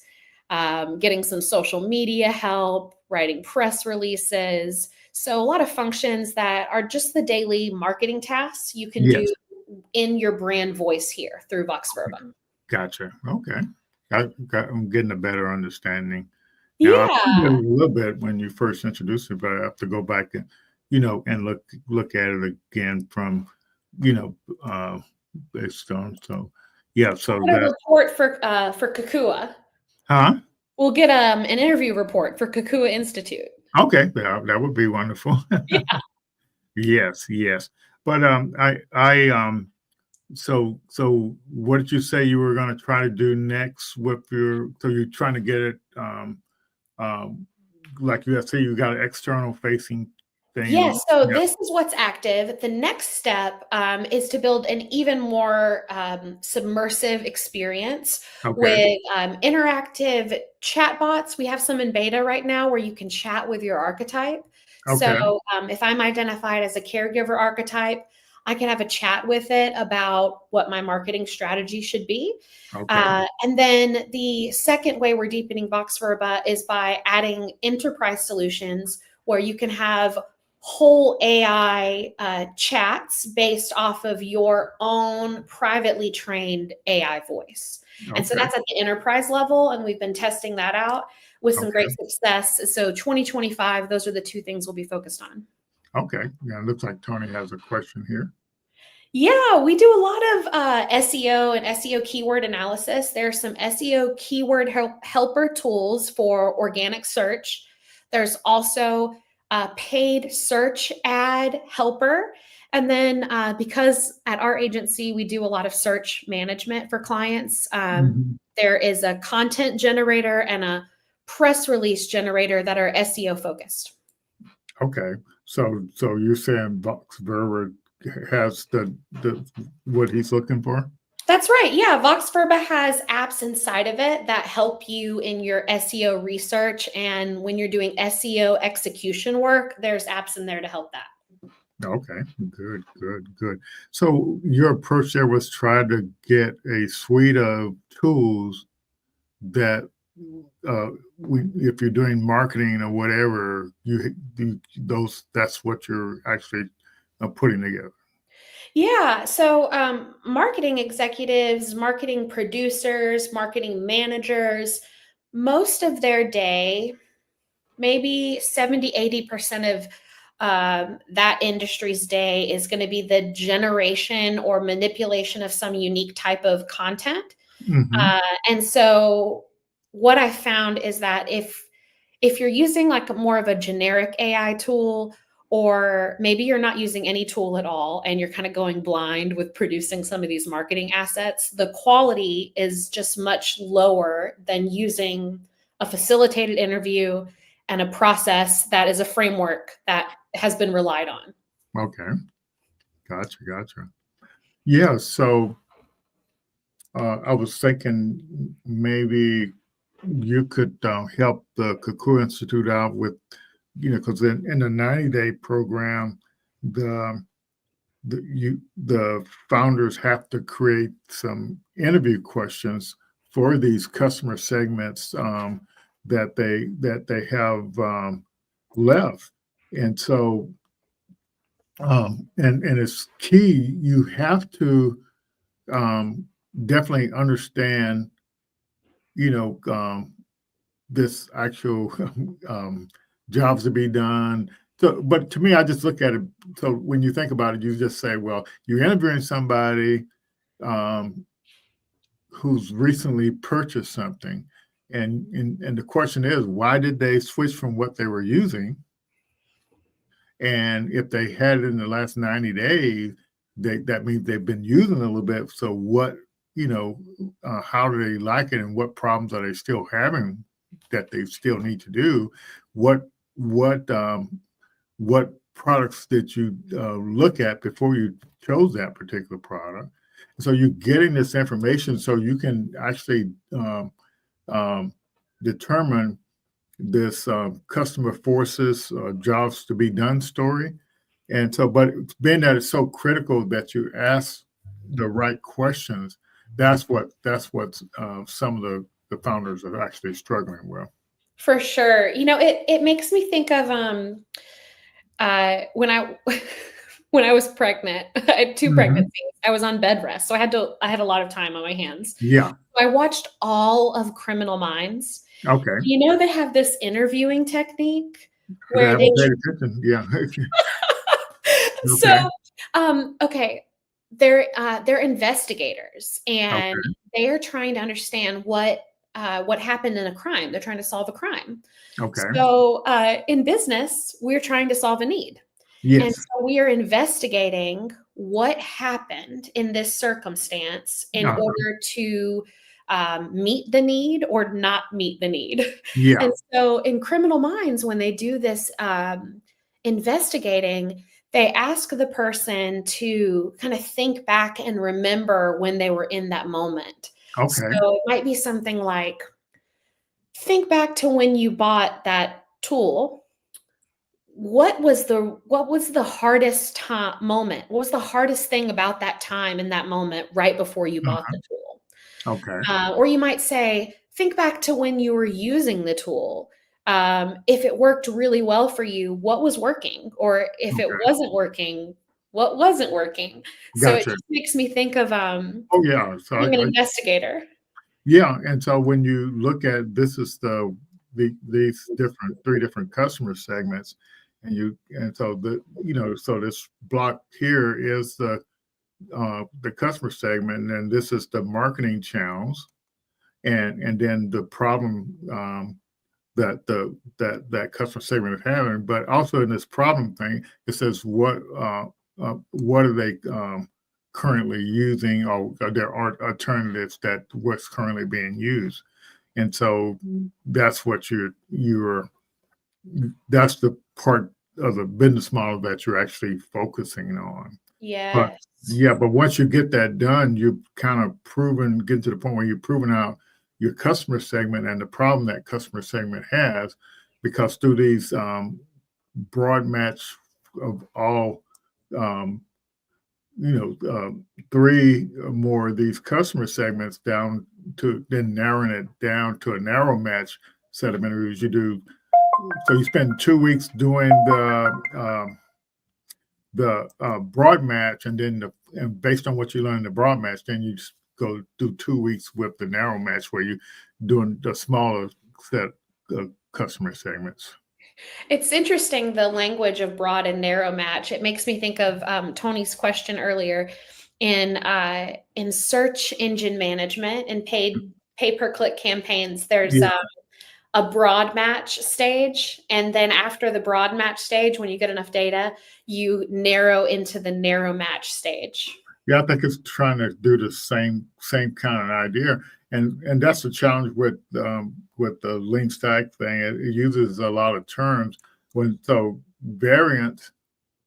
getting some social media help, writing press releases. So a lot of functions that are just the daily marketing tasks you can do in your brand voice here through Box Verba. Gotcha. Okay. I'm getting a better understanding. Now, I a little bit when you first introduced it, but I have to go back and, and look at it again from, based on, so yeah. So a report for Kakua. Huh? We'll get an interview report for Kakua Institute. Okay, that would be wonderful. Yes, yes. But so what did you say you were going to try to do next with your? So you're trying to get it, um, like you say, you got an external facing Yeah, thing. so Yeah. this is what's active. The next step is to build an even more submersive experience Okay. with interactive chatbots. We have some in beta right now where you can chat with your archetype. Okay. So if I'm identified as a caregiver archetype, I can have a chat with it about what my marketing strategy should be. Okay. And then the second way we're deepening Box Verba is by adding enterprise solutions where you can have whole AI chats based off of your own privately trained AI voice. And so Okay. that's at the enterprise level. And we've been testing that out with some great Okay. success. So 2025, those are the two things we'll be focused on. Okay. Yeah, it looks like Tony has a question here. Yeah, we do a lot of SEO and SEO keyword analysis. There are some SEO keyword helper tools for organic search. There's also a paid search ad helper. And then because at our agency, we do a lot of search management for clients, Mhm. there is a content generator and a press release generator that are SEO focused. Okay. So you're saying Box Verba has the what he's looking for? That's right. Yeah, Vox Verba has apps inside of it that help you in your SEO research. And when you're doing SEO execution work, there's apps in there to help that. Okay, good, good, good. So your approach there was try to get a suite of tools that if you're doing marketing or whatever, you do those. That's what you're actually putting together. Yeah. So, marketing executives, marketing producers, marketing managers, most of their day, maybe 70, 80% of that industry's day is going to be the generation or manipulation of some unique type of content. Hmm. Uh, and so what I found is that if you're using like more of a generic AI tool, or maybe you're not using any tool at all and you're kind of going blind with producing some of these marketing assets, the quality is just much lower than using a facilitated interview and a process that is a framework that has been relied on. Okay, gotcha, gotcha. Yeah. So I was thinking maybe you could help the Cuckoo Institute out with, because in the 90-day program, the the founders have to create some interview questions for these customer segments that they have left, and so and it's key. You have to um, definitely understand, you know, this actual um, jobs to be done. So, but to me, I just look at it. So when you think about it, you just say, well, you're interviewing somebody um, who's recently purchased something, and the question is, why did they switch from what they were using? And if they had it in the last 90 days, that means they've been using it a little bit. So what, how do they like it, and what problems are they still having that they still need to do? What what what products did you look at before you chose that particular product? So you're getting this information so you can actually um, determine this customer forces jobs to be done story. And so, but being that it's so critical that you ask the right questions, that's what some of the founders are actually struggling with. For sure. It makes me think of when I when I was pregnant, I had two Hmm. pregnancies. I was on bed rest, so I had a lot of time on my hands. Yeah. So I watched all of Criminal Minds. Okay. They have this interviewing technique I where they haven't paid attention. Yeah. so Okay. okay, they're investigators and Okay. they are trying to understand what what happened in a crime. They're trying to solve a crime. Okay. So in business, we're trying to solve a need. And Yes. so we are investigating what happened in this circumstance in Uh-huh. order to meet the need or not meet the need. Yeah. And so in Criminal Minds, when they do this investigating, they ask the person to kind of think back and remember when they were in that moment. Okay. So it might be something like, think back to when you bought that tool. What was the hardest moment? What was the hardest thing about that time in that moment right before you bought the tool? Okay. Or you might say, think back to when you were using the tool. If it worked really well for you, what was working? Or if it wasn't working, what wasn't working? So it Gotcha. just makes me think of Oh yeah. So being an investigator. yeah, and so when you look at this is these three different customer segments, and so so this block here is the customer segment, and this is the marketing channels, and then the problem that customer segment is having. But also in this problem thing, it says what are they currently using, or there are alternatives that what's currently being used, and so that's what that's the part of the business model that you're actually focusing on. But Yes. yeah, but once you get that done, you've kind of get to the point where you've proven out your customer segment and the problem that customer segment has, because through these broad match of all, um, three or more of these customer segments down to then narrowing it down to a narrow match set of interviews you do. So you spend 2 weeks doing the broad match, and then and based on what you learn in the broad match, then you just go do 2 weeks with the narrow match where you're doing the smaller set of customer segments. It's interesting, the language of broad and narrow match. It makes me think of Tony's question earlier in search engine management and paid pay-per-click campaigns. There's Yeah, a broad match stage, and then after the broad match stage, when you get enough data, you narrow into the narrow match stage. yeah, I think it's trying to do the same kind of idea, and that's the challenge with the lean stack thing. It uses a lot of terms so variant.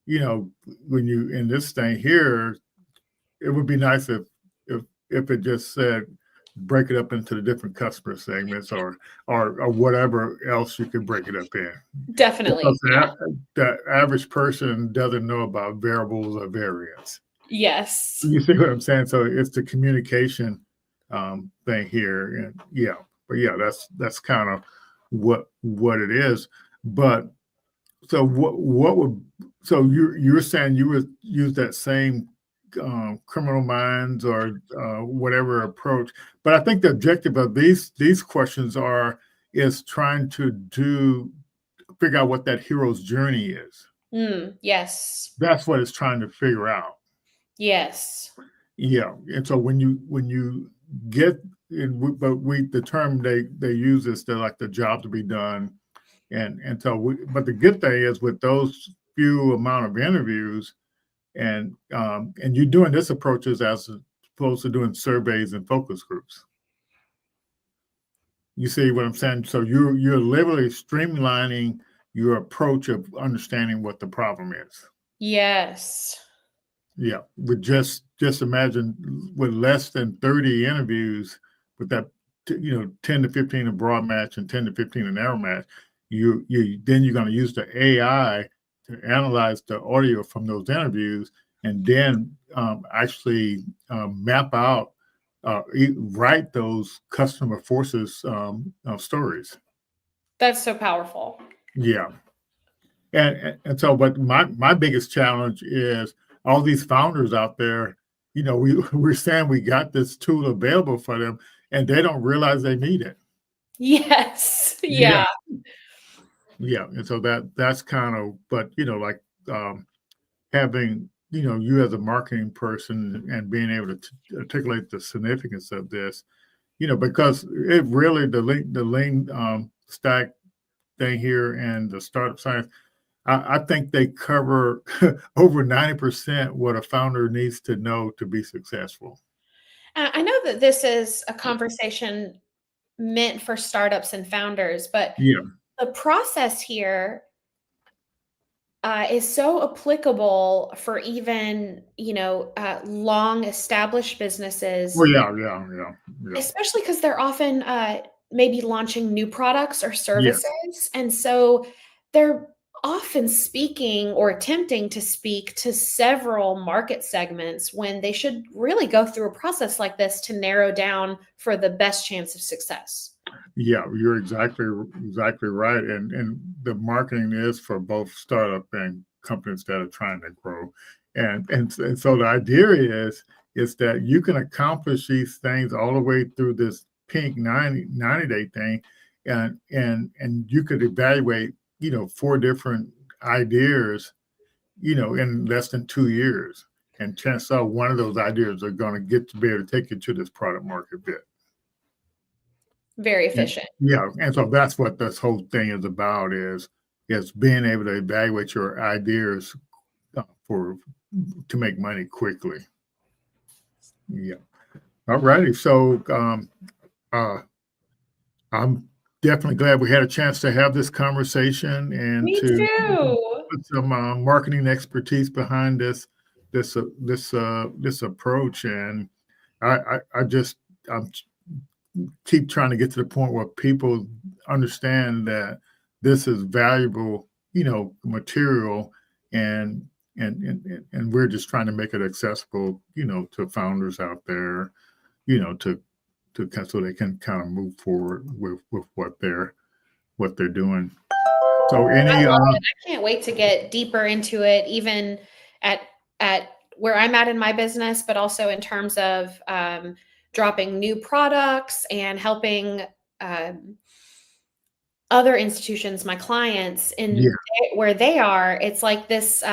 When you in this thing here, it would be nice if it just said break it up into the different customer segments, or whatever else you can break it up in. Definitely. Because Yeah. the average person doesn't know about variables or variants. Yes. You see what I'm saying? So it's the communication thing here, and yeah, but yeah, that's kind of what it is. But so what would so you're saying you would use that same Criminal Minds or whatever approach, but I think the objective of these questions is trying to figure out what that hero's journey is. Yes. That's what it's trying to figure out. Yes. Yeah, and so when you get the term they use is the job to be done, and so but the good thing is with those few amount of interviews, and you're doing this approaches as opposed to doing surveys and focus groups. You see what I'm saying? So you're literally streamlining your approach of understanding what the problem is. Yes. Yeah, with just imagine with less than 30 interviews, with that 10 to 15 a broad match and 10 to 15 a narrow match, then you're going to use the AI to analyze the audio from those interviews, and then actually map out, write those customer forces stories. That's so powerful. Yeah, and so, but my biggest challenge is all these founders out there. We're saying we got this tool available for them, and they don't realize they need it. Yes. Yeah, Yeah. yeah, and so that's kind of, but like having you as a marketing person and being able to articulate the significance of this, because it really the lean stack thing here and the startup science, I think they cover over 90% what a founder needs to know to be successful. I know that this is a conversation meant for startups and founders, but Yeah. the process here is so applicable for even long established businesses, Well, yeah. especially because they're often maybe launching new products or Yes. services, and so they're often speaking or attempting to speak to several market segments when they should really go through a process like this to narrow down for the best chance of success. Yeah, you're exactly right. And the marketing is for both startup and companies that are trying to grow. And so the idea is that you can accomplish these things all the way through this pink 90-day thing, and you could evaluate, 4 different ideas, in less than 2 years. And chances are one of those ideas are going to get to be able to take you to this product market fit. Very efficient. Yeah, and so that's what this whole thing is about is being able to evaluate your ideas for to make money quickly. Yeah. All righty. So uh, I'm definitely glad we had a chance to have this conversation and Me to too. put some marketing expertise behind this approach. And I just I'm keep trying to get to the point where people understand that this is valuable, material, and and we're just trying to make it accessible, to founders out there, so they can kind of move forward with what they're doing. So I any love it. I can't wait to get deeper into it, even at where I'm at in my business, but also in terms of dropping new products and helping other institutions, my clients, yeah, in where they are. It's like this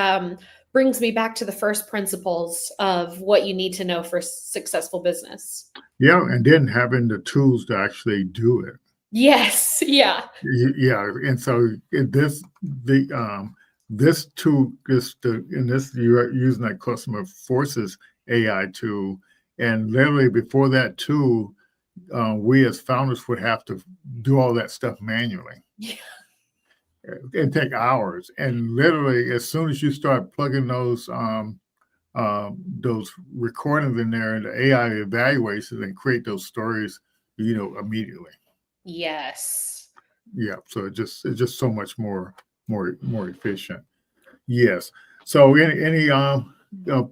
brings me back to the first principles of what you need to know for successful business. yeah, and then having the tools to actually do it. Yes. Yeah. Yeah, and so this tool is in this you're using that customer forces AI tool, and literally before that tool, we as founders would have to do all that stuff manually. Yeah. It take hours, and literally as soon as you start plugging those recordings in there, and the AI evaluates it and create those stories, immediately. Yes. Yeah, so it's just so much more efficient. Yes. So any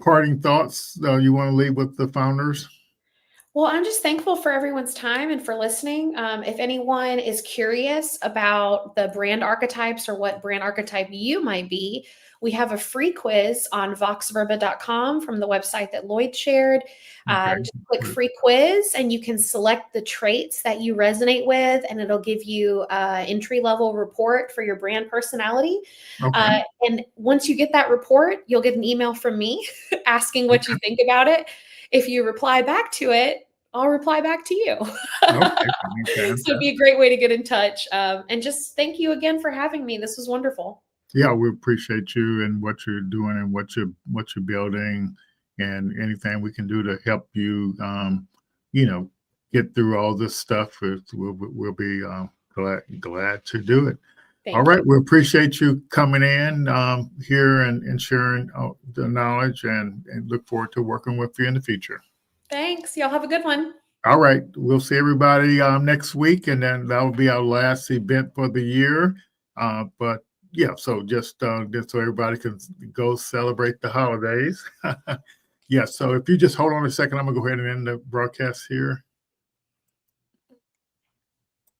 parting thoughts you want to leave with the founders? Well, I'm just thankful for everyone's time and for listening. If anyone is curious about the brand archetypes or what brand archetype you might be, we have a free quiz on voxverba.com from the website that Lloyd shared. Okay. Just click free quiz and you can select the traits that you resonate with, and it'll give you an entry-level report for your brand personality. Okay. And once you get that report, you'll get an email from me asking what you think about it. If you reply back to it, I'll reply back to you. Okay. So it'd be a great way to get in touch. And just thank you again for having me. This was wonderful. Yeah, we appreciate you and what you're doing and what you're building, and anything we can do to help you, get through all this stuff. We'll be glad to do it. All Thank right, you. we appreciate you coming in here and sharing the knowledge, and look forward to working with you in the future. Thanks. Y'all have a good one. All right, we'll see everybody next week, and then that will be our last event for the year. But yeah, so just so everybody can go celebrate the holidays. Yeah, so if you just hold on a second, I'm gonna go ahead and end the broadcast here.